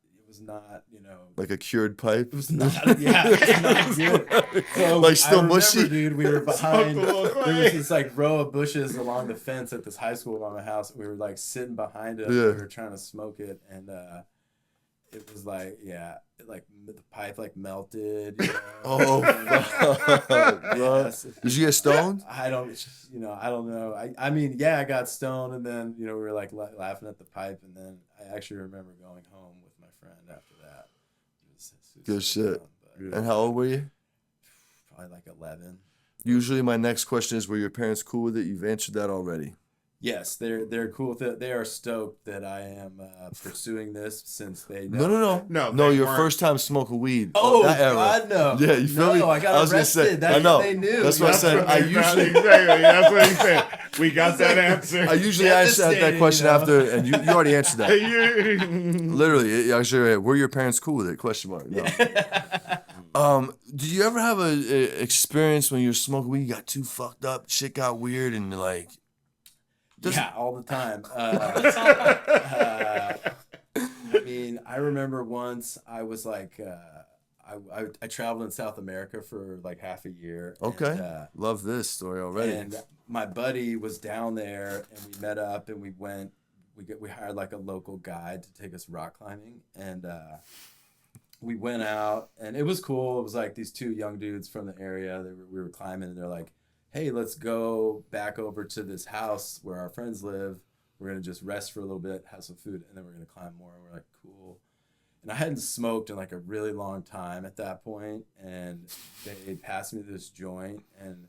you know. Like a cured pipe. It was not, yeah, it was not good. So Like still I remember, mushy? dude. We were behind. Smoked a little There was clay. this like row of bushes along the fence at this high school by my house. We were like sitting behind it. Yeah. We were trying to smoke it, and it was like, yeah, like the pipe like melted. You know? Oh, fuck, bro. Yes. Did you get stoned? I don't know. I mean, yeah, I got stoned, and then we were like laughing at the pipe, and then I actually remember going home with my friend after that. It was Good so shit. fun, but And how old were you? probably like 11. Usually, my next question is, were your parents cool with it? You've answered that already. Yes, they're cool with it. They are stoked that I am pursuing this since they know. No, No, they your weren't. first time smoking weed. Oh, that era. God, no. Yeah, you feel me? No, I got was gonna say, arrested. That's I know. what they knew. That's what I That's said. What I they found- usually, exactly. That's what he said. We got that answer. I usually ask that Devastating, question you know? after, and you already answered that. You- Literally, actually, were your parents cool with it? Question mark. No. Did you ever have a experience when you were smoking weed, you got too fucked up, shit got weird, and like Yeah, all the time. I mean, I remember once I was like, I traveled in South America for like half a year. Okay. And, love this story already. And my buddy was down there, and we met up, and we hired like a local guide to take us rock climbing, and we went out, and it was cool. It was like these two young dudes from the area. We were climbing, and they're like, hey, let's go back over to this house where our friends live. We're going to just rest for a little bit, have some food, and then we're going to climb more. And we're like, cool. And I hadn't smoked in like a really long time at that point. And they passed me this joint. And,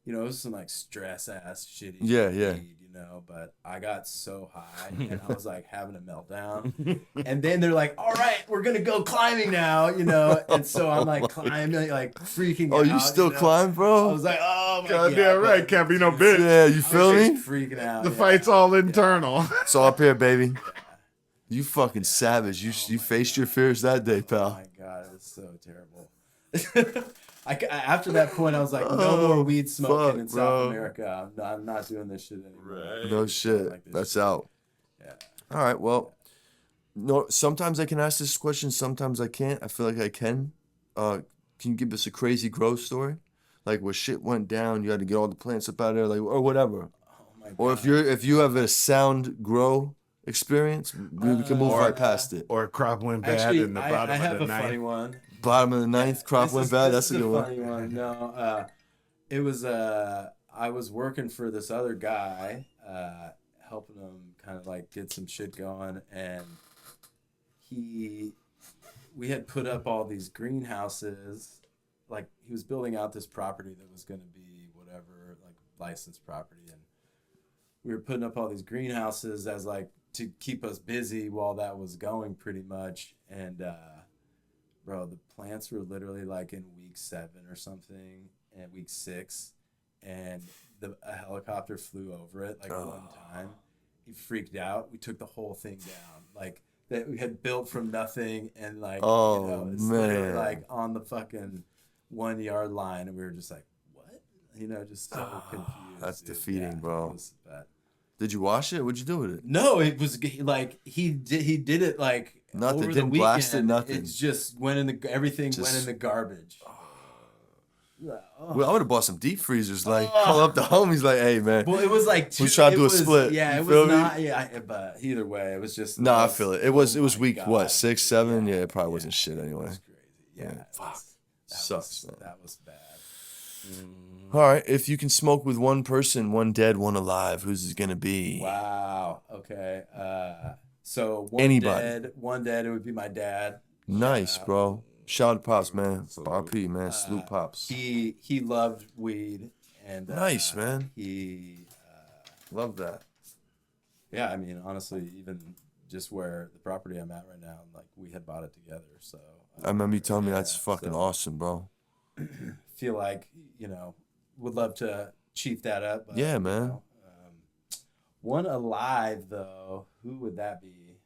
you know, it was some like stress ass shitty weed, you know. But I got so high and I was like having a meltdown. And then they're like, all right, we're going to go climbing now, you know. And so I'm like climbing, like freaking out. Oh, you still climb, bro? I was like, oh my God damn right, can't be no bitch. Yeah, you feel me? Freaking out. The fight's all internal. It's all up here, baby. You fucking savage. You faced your fears that day, pal. Oh my God, it was so terrible. After that point, I was like, no more weed smoking in South America. I'm not doing this shit anymore. Right. No shit. Like That's shit. out. Yeah. All right. Well, no. Sometimes I can ask this question. Sometimes I can't. I feel like I can. Can you give us a crazy growth story, like where shit went down? You had to get all the plants up out of there, like or whatever. Oh my God. Or if you have a sound grow experience, we can move right past it. Or crop went bad Actually, in the I bottom have of the a night. funny one. Bottom of the ninth, crop went bad. That's a good one. Funny one. No, it was I was working for this other guy, helping him kind of like get some shit going, and we had put up all these greenhouses. Like he was building out this property that was going to be whatever, like licensed property, and we were putting up all these greenhouses as like to keep us busy while that was going, pretty much, and. Bro, the plants were literally like in week 7 or something, and week 6, and a helicopter flew over it like one time. He freaked out. We took the whole thing down, like that we had built from nothing, and like it's literally like on the fucking 1 yard line, and we were just like, what? You know, just so confused. That's defeating, bro. It was bad. Did you wash it? What'd you do with it? No, it was like he did it like. Nothing. Over Didn't the blast it. weekend, Nothing. It just went in everything went in the garbage. Well, I would have bought some deep freezers. Like, call up the homies. Like, hey, man. Well, it was like we tried to do a split. Yeah, you it feel was me? not. Yeah, but either way, it was just. No, I feel it. It was week God. what 6, 7. Yeah, it probably wasn't shit anyway. It was crazy. Yeah, fuck. That Sucks. That was bad. All right, if you can smoke with one person, one dead, one alive, who's it gonna be? Wow. Okay. So one dead. It would be my dad. Nice, bro. Shout out to Pops, man. RP, man. Salute Pops. He loved weed, and nice, man. He love that. Yeah, I mean, honestly, even just where the property I'm at right now, like we had bought it together. So I remember you telling me that's fucking awesome, bro. Feel like would love to chief that up. But, yeah, man. One alive though, who would that be?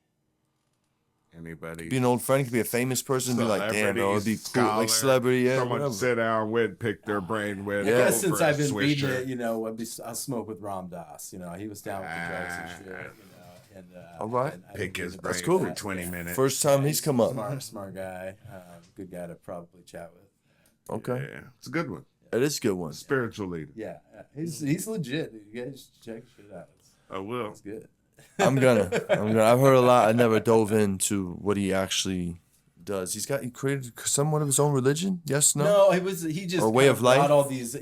Anybody. Be an old friend, could be a famous person, be like, damn, bro, it'd be cool. Like celebrity, yeah. Someone whatever. to sit down with, pick their brain with. I guess since I've been reading it, it, I'll smoke with Ram Dass. He was down with the drugs and shit. And all right. Pick his brain cool. for 20 minutes. First time he's come up. Smart guy. Good guy to probably chat with. Okay. Yeah, it's a good one. It is a good one. Spiritual leader. Yeah, he's legit. You guys check shit out. I will. It's good. I'm gonna. I've heard a lot. I never dove into what he actually does. He created somewhat of his own religion. Yes, no. No, he just or way of life. brought all these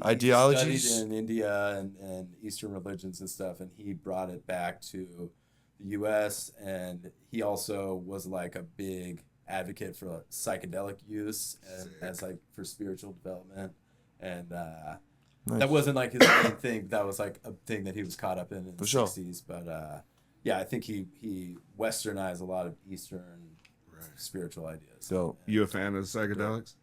ideologies. He studied in India and Eastern religions and stuff, and he brought it back to the U.S. And he also was like a big advocate for psychedelic use as like for spiritual development, and nice. That wasn't like his main thing. That was like a thing that he was caught up in the sure. 60s. But yeah, I think he westernized a lot of Eastern spiritual ideas. So you a fan of psychedelics?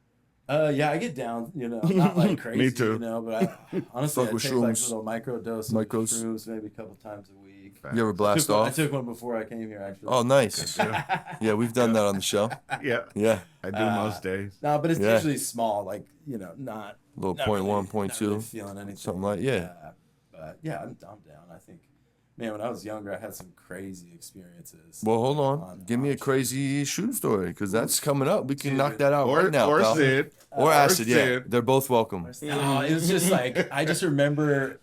Yeah, I get down, not like crazy, Me too. But I honestly I take shrooms. like little micro doses of shrooms maybe a couple times a week. You ever blast off? I took one before I came here, actually. Oh, nice. Yeah, we've done that on the show. Yeah. Yeah. I do most days. No, but it's usually small, like, not... A little not 0.1, really, 0.2. Not really feeling anything. Something like, yeah. But yeah, I'm down. I think Man, when I was younger, I had some crazy experiences. Well, hold on. Give me a crazy shooting story, because that's coming up. We can knock that out right now, or pal. Sid. Or acid, yeah. Sid. They're both welcome. No, it was just like, I just remember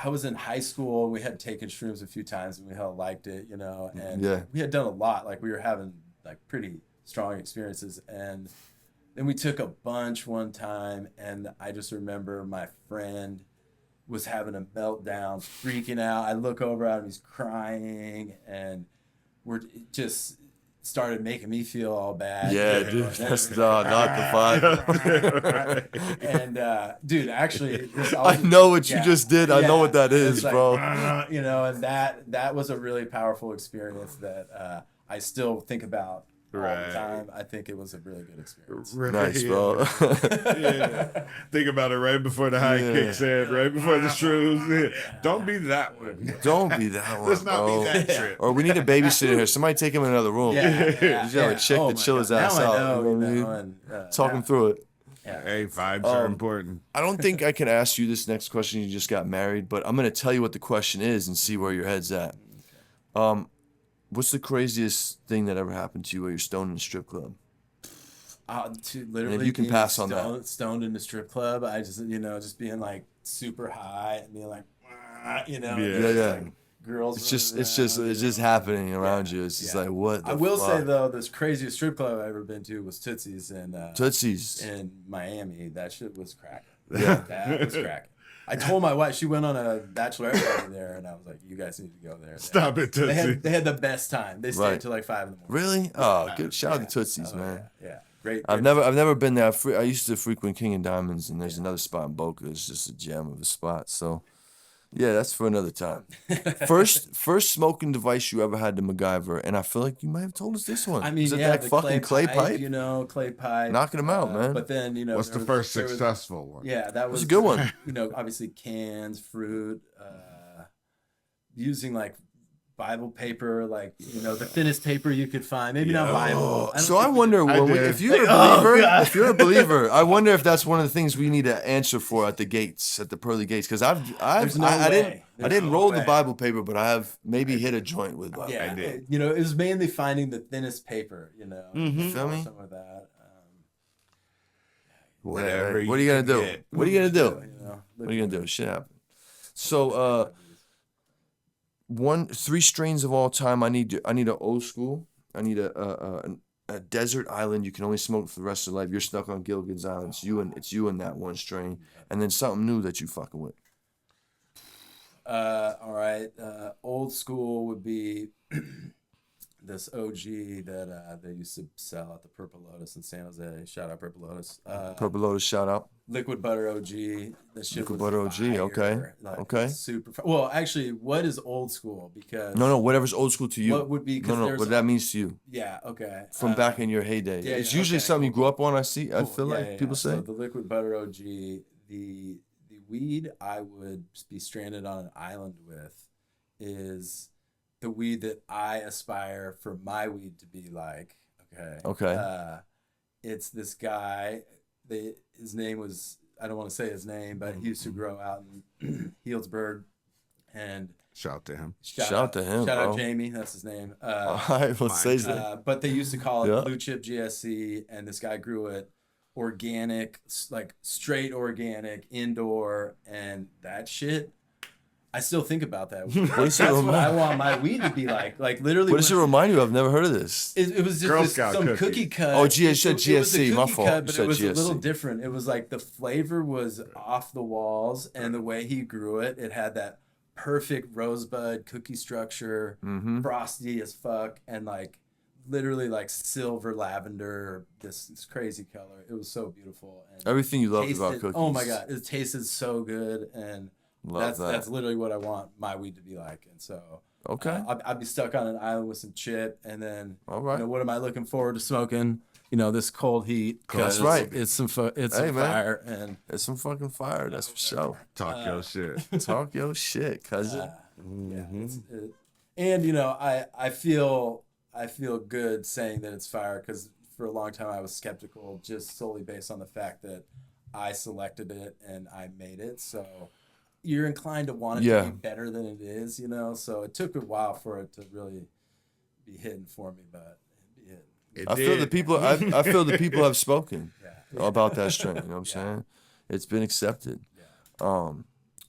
I was in high school and we had taken shrooms a few times and we hella liked it, you know, and we had done a lot. Like we were having like pretty strong experiences. And then we took a bunch one time and I just remember my friend was having a meltdown, freaking out. I look over at him, he's crying, and we're just started making me feel all bad. Yeah, dude, that's not the vibe. And dude, actually, I know what you just did. I know what that is, like, bro. You know, and that was a really powerful experience that I still think about all the time. I think it was a really good experience. Nice, bro. Think about it right before the high kicks in, right before the shrooms. Don't be that one. Don't be that one. Let's not bro. be that trip. Or we need a babysitter here. Somebody take him in another room. You got a chick to chill his ass now out. I know, You know what I mean? Talk him through it. Hey, vibes are important. I don't think I can ask you this next question. You just got married, but I'm going to tell you what the question is and see where your head's at. What's the craziest thing that ever happened to you while you're stoned in a strip club? Literally, and if you can pass on that. Stoned in the strip club, I just, you know, just being like super high and being like, you know, like, girls. It's just happening around you. It's just like, what the I will fuck? say though, this craziest strip club I've ever been to was Tootsie's in Miami. That shit was cracking. Yeah, that was cracking. I told my wife, she went on a bachelorette party there, and I was like, "You guys need to go there." Stop it, Tootsie. They had the best time. They stayed till like 5 in the morning. Really? Oh, good. Shout out to Tootsie's, man. Yeah. Great. I've never been there. I used to frequent King and Diamonds, and there's another spot in Boca. It's just a gem of a spot. So, yeah, that's for another time. First smoking device you ever had to MacGyver, and I feel like you might have told us this one. I mean, was it that fucking clay pipe? You know, clay pipe. Knocking them out, man. But then, you know, what's the first successful one? Yeah, that was a good one. You know, obviously cans, fruit, using like Bible paper, like, you know, the thinnest paper you could find. Maybe not Bible. So I wonder, if you're a believer, I wonder if that's one of the things we need to answer for at the gates, at the pearly gates, because I didn't roll the Bible paper, but I have maybe hit a joint with Bible. Yeah, I did. You know, it was mainly finding the thinnest paper. You know, feel me? Some of that. Whatever. What are you gonna do? What are you gonna do? What are you gonna do? Shit happens. So, 3 strains of all time. I need an old school. I need a desert island. You can only smoke for the rest of your life. You're stuck on Gilligan's Island. It's you and that one strain, and then something new that you fucking with. All right. Old school would be this OG that they used to sell at the Purple Lotus in San Jose. Shout out Purple Lotus. Purple Lotus, shout out. Liquid Butter OG. That shit Liquid was Butter OG, fire. okay. Like, okay. Super. Well, actually, what is old school? Because no, whatever's old school to you. What would be? No, what that means to you. Yeah. Okay. From back in your heyday. Yeah, it's usually something you grew up on. I feel like people say. So the Liquid Butter OG, the weed I would be stranded on an island with is the weed that I aspire for my weed to be like. Okay. It's this guy. His name was, I don't want to say his name, but he used to grow out in Healdsburg, and shout to him. Shout out to him. Shout out Jamie. That's his name. I will say that. But they used to call it Blue Chip GSC, and this guy grew it organic, like straight organic, indoor, and that shit. I still think about that. That's what I want my weed to be like. Like literally. What does it remind you of? I've never heard of this. It was just some cookie cut. Oh, GSC, my fault. Cut, but it was a little different. It was like the flavor was off the walls, and the way he grew it, it had that perfect rosebud cookie structure, frosty as fuck, and like literally like silver lavender, this crazy color. It was so beautiful. And everything you loved about cookies. Oh my god, it tasted so good, and that's literally what I want my weed to be like. And so I'd be stuck on an island with some chip, and then you know, what am I looking forward to smoking? You know, this cold heat. That's right. It's some fire, and it's some fucking fire. That's for sure. Talk your shit. Talk your shit, cousin. And you know, I feel good saying that it's fire, because for a long time I was skeptical, just solely based on the fact that I selected it and I made it. So you're inclined to want it to be better than it is, you know. So it took a while for it to really be hidden for me, but I feel the people. I feel the people have spoken about that strain. You know what I'm saying? It's been accepted.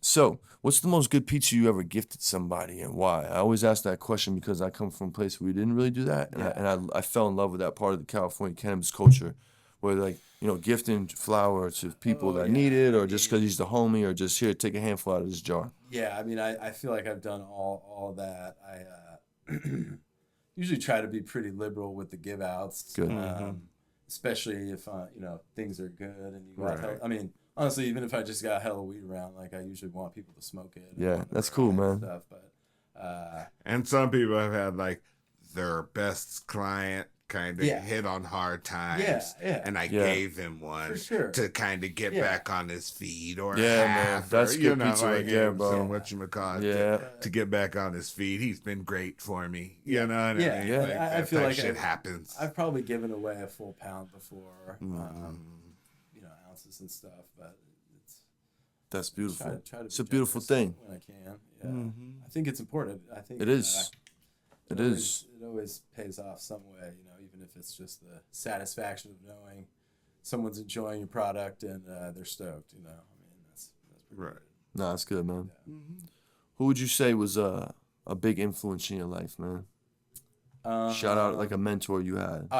So, what's the most good pizza you ever gifted somebody, and why? I always ask that question because I come from a place where we didn't really do that, and I fell in love with that part of the California cannabis culture, where like gifting flower to people that need it, or just because he's the homie, or just here take a handful out of this jar. Yeah, I mean, I feel like I've done all of that. I usually try to be pretty liberal with the give outs, especially if things are good and you got. I mean. Honestly, even if I just got hella weed around, like I usually want people to smoke it. Yeah, that's cool, man. Stuff, but, and some people have had like their best client kind of hit on hard times. And I gave him one to kind of get back on his feet or man, that's good pizza right there, bro. To get back on his feet. He's been great for me. You know what I mean? Like, I feel like shit happens. I've probably given away a full pound before. Ounces and stuff, but that's beautiful. Try to it's a beautiful thing when I can. I think it's important. I think it is. It always pays off some way, even if it's just the satisfaction of knowing someone's enjoying your product and they're stoked. I mean, that's pretty good. No, that's good, man. Who would you say was a big influence in your life, man? Shout out like a mentor you had.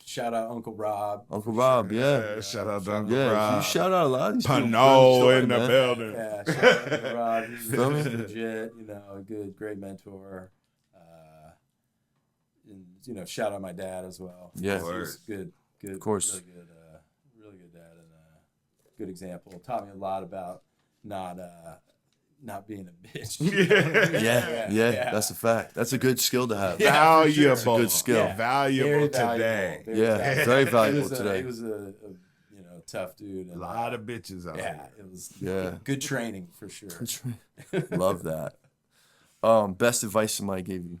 Shout out Uncle Rob. Uncle Rob, shout out to Uncle Rob. You shout out a lot of these people. Pano in the building. Yeah, shout out to Uncle Rob. He's legit, a great mentor. And, shout out my dad as well. Yeah. He's good. Of course. Really good dad and a good example. Taught me a lot about not being a bitch. Yeah, that's a fact. That's a good skill to have. Valuable. That's a good skill. Valuable today. Very valuable today. He was a tough dude. And a lot of bitches out there. It was good training for sure. Love that. Best advice somebody gave you?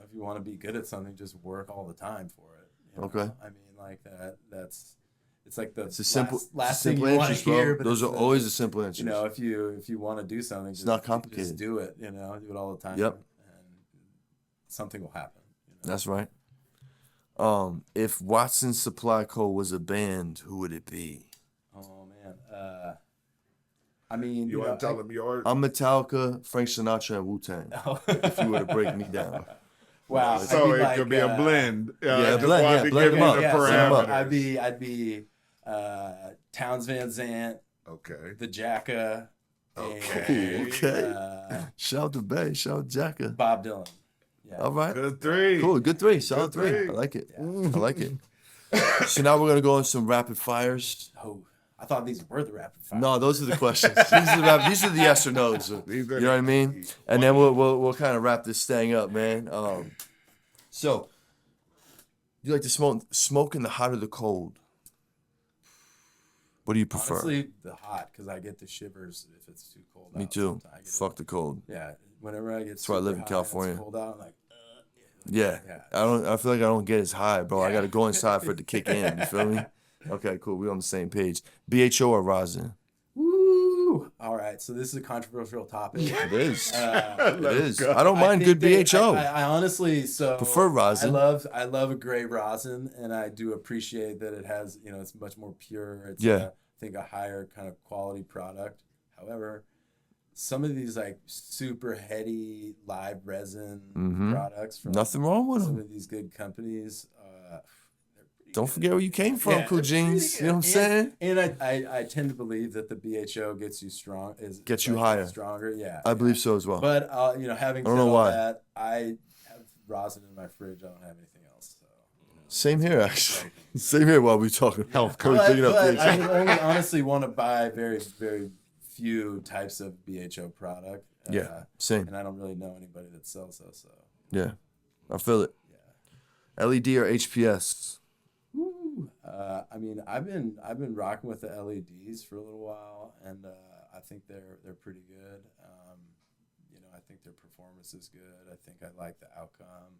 If you want to be good at something, just work all the time for it. Okay. I mean, like it's like the last thing you want to hear. But those are always the simple answers. If you want to do something, it's not complicated. Just do it. Do it all the time. Yep. And something will happen. That's right. If Watson Supply Co. was a band, who would it be? Oh man. I mean, you want to tell them yours? I'm Metallica, Frank Sinatra, and Wu-Tang. If you were to break me down. Wow. So it could be a blend. Blend them up. I'd be Towns Van Zandt. Okay. The Jacka. Okay. Shout out to Bay. Shout out to Jacka. Bob Dylan. Yeah. All right. Good three. Cool. Good three. Solid three. I like it. I like it. So now we're going to go on some rapid fires. Oh, I thought these were the rapid fires. No, those are the questions. These are the yes or no's. You know what I mean? And then we'll kind of wrap this thing up, man. So, you like to smoke in the hot or the cold? What do you prefer? Honestly, the hot, because I get the shivers if it's too cold. Me too. Fuck the cold. Yeah, whenever I get. That's why I live in California. It's cold out, I'm like. Yeah. I feel like I don't get as high, bro. I got to go inside for it to kick in. You feel me? Okay, cool. We're on the same page. BHO or rosin? Woo! All right, so this is a controversial topic. It is. It is. I don't mind good BHO. I honestly prefer rosin. I love a great rosin, and I do appreciate that it has, it's much more pure. It's I think a higher kind of quality product. However, some of these like super heady live resin products from nothing wrong with some them. of these good companies. Don't forget where you came from, cool jeans. You know what I'm saying? And I tend to believe that the BHO gets you gets you higher, stronger. Yeah, I believe so as well. But having said all that, I have rosin in my fridge. I don't have anything else. So. Same here, actually. Same here while we talking health code. But I would only honestly want to buy very, very few types of BHO product. Same. And I don't really know anybody that sells those. So. Yeah, I feel it. Yeah. LED or HPS? Woo. I mean, I've been rocking with the LEDs for a little while, and I think they're pretty good. I think their performance is good. I think I like the outcome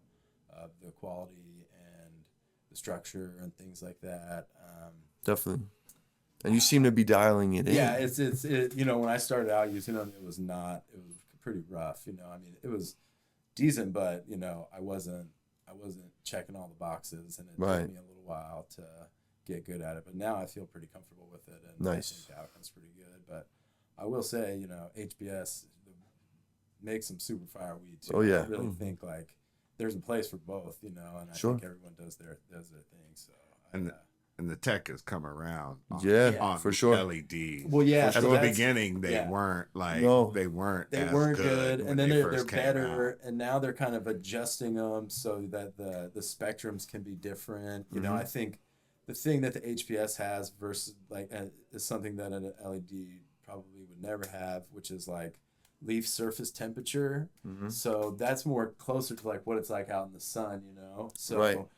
of the quality and the structure and things like that. Definitely. And you seem to be dialing it in. Yeah, you know, when I started out using them, it was pretty rough. You know, I mean, it was decent, but you know, I wasn't checking all the boxes, and it took me a little while to get good at it. But now I feel pretty comfortable with it, and I think the outcome's pretty good. But I will say, you know, HBS makes some super fire weed too. Oh yeah, I really think like there's a place for both, you know, and I think everyone does their thing. So and the tech has come around. On for sure. LED. Well, yeah. At the beginning, they weren't like they weren't good, and then they're better, and now they're kind of adjusting them so that the spectrums can be different. You know, I think the thing that the HPS has versus like is something that an LED probably would never have, which is like leaf surface temperature. So that's more closer to like what it's like out in the sun. You know, so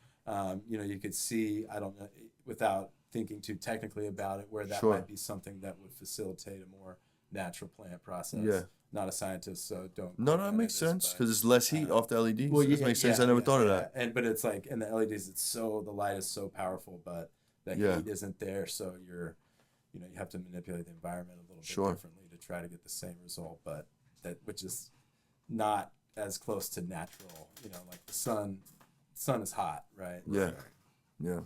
you know, you could see, I don't know, without thinking too technically about it, where that might be something that would facilitate a more natural plant process. Yeah. Not a scientist, so don't. No, that makes sense because it's less heat off the LEDs. Well, that makes sense. I never thought of that. But it's like in the LEDs, the light is so powerful, but the heat isn't there, so you have to manipulate the environment a little bit differently to try to get the same result, but which is not as close to natural. You know, like the sun is hot, right? Yeah. Yeah.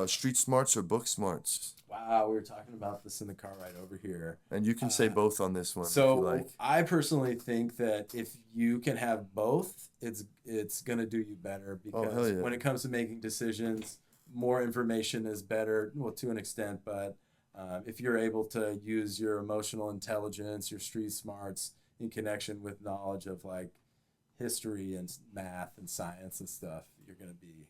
Street smarts or book smarts? Wow, we were talking about this in the car ride over here. And you can say both on this one. So if you like. I personally think that if you can have both, it's gonna do you better because when it comes to making decisions, more information is better. Well, to an extent, but if you're able to use your emotional intelligence, your street smarts in connection with knowledge of like history and math and science and stuff, you're gonna be.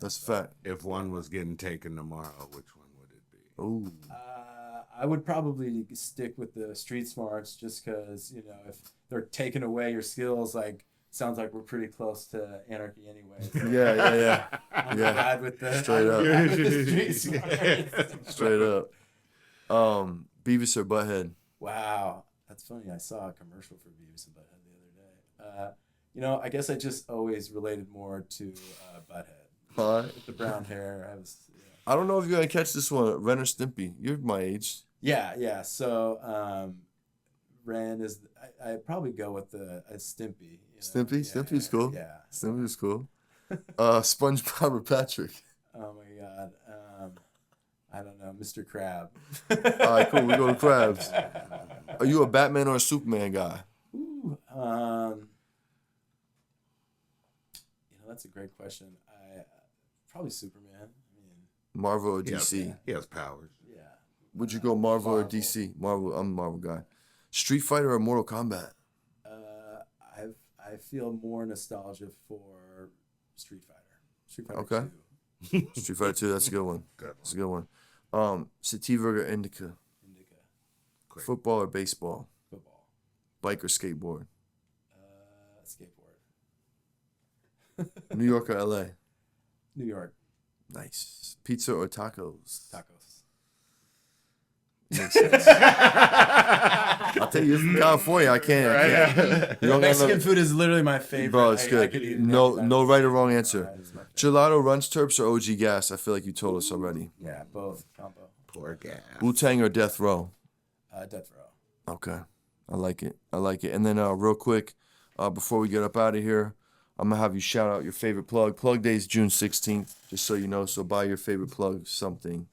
That's a fact. If one was getting taken tomorrow, which one would it be? Oh. I would probably stick with the street smarts just because, you know, if they're taking away your skills, like, sounds like we're pretty close to anarchy anyway. So Yeah. I'm glad with the street smarts. Straight up. Beavis or Butthead? Wow. That's funny. I saw a commercial for Beavis and Butthead the other day. You know, I guess I just always related more to Butthead. With the brown hair. I don't know if you're going to catch this one. Ren or Stimpy? You're my age. Yeah. So, Ren is... I'd probably go with Stimpy. You know? Stimpy? Yeah, Stimpy's cool. Yeah. Stimpy's cool. SpongeBob or Patrick? Oh, my God. I don't know. Mr. Crab. All right, cool. We go to crabs. Are you a Batman or a Superman guy? Ooh, that's a great question. Probably Superman. I mean, Marvel or DC? He has powers. Yeah. Would you go Marvel or DC? Marvel. I'm a Marvel guy. Street Fighter or Mortal Kombat? I feel more nostalgia for Street Fighter. Street Fighter 2. Street Fighter 2. That's a good one. That's a good one. Sativa or Indica? Indica. Great. Football or baseball? Football. Bike or skateboard? Skateboard. New York or LA? New York. Nice. Pizza or tacos? Tacos. Makes sense. I'll tell you, you're from California. I can't. You don't Mexican food is literally my favorite. Bro, it's good. No right or wrong answer. Gelato, Runch Terps, or OG Gas? I feel like you told us already. Yeah, both. Combo. Poor gas. Wu-Tang or Death Row? Death Row. Okay. I like it. And then real quick, before we get up out of here, I'm going to have you shout out your favorite plug. Plug day is June 16th, just so you know. So buy your favorite plug something.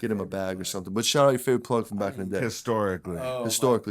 Get him a bag or something. But shout out your favorite plug from back in the day. Historically.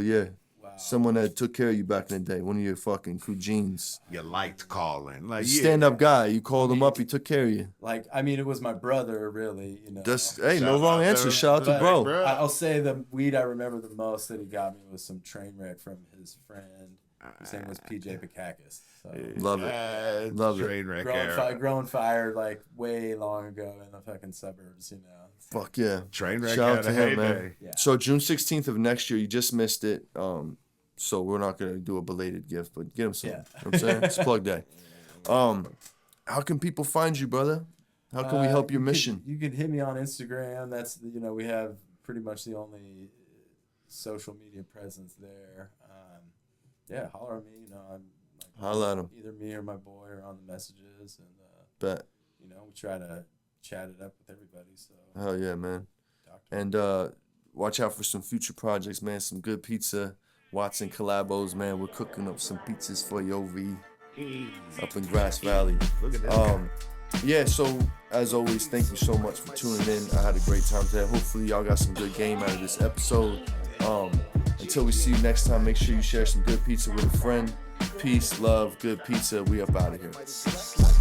Yeah. Wow. Someone that took care of you back in the day. One of your fucking cousins. You liked calling. Like stand-up guy. You called him up. He took care of you. Like, I mean, it was my brother, really. You know. Hey, no wrong answer. Shout out to bro. I'll say the weed I remember the most that he got me was some train wreck from his friend. His name was PJ Bakakis. So. Love it. Love train wreck growing fire like way long ago in the fucking suburbs, you know. Fuck yeah. Train wreck Shout out to him, man. Yeah. So June 16th of next year, you just missed it. So we're not gonna do a belated gift, but get him some. Yeah. You know what I'm saying? It's plug day. How can people find you, brother? How can we help your mission? You can hit me on Instagram. That's we have pretty much the only social media presence there. Yeah, holler at me. You know, I'm like, holler at him. Either me or my boy are on the messages, and bet. You know, we try to chatted up with everybody. So hell yeah, man. And watch out for some future projects, man. Some good pizza. Watson collabos, man. We're cooking up some pizzas for you over up in Grass Valley. Look at this Yeah, so as always, thank you so much for tuning in. I had a great time today. Hopefully y'all got some good game out of this episode. Until we see you next time, make sure you share some good pizza with a friend. Peace, love, good pizza. We up out of here.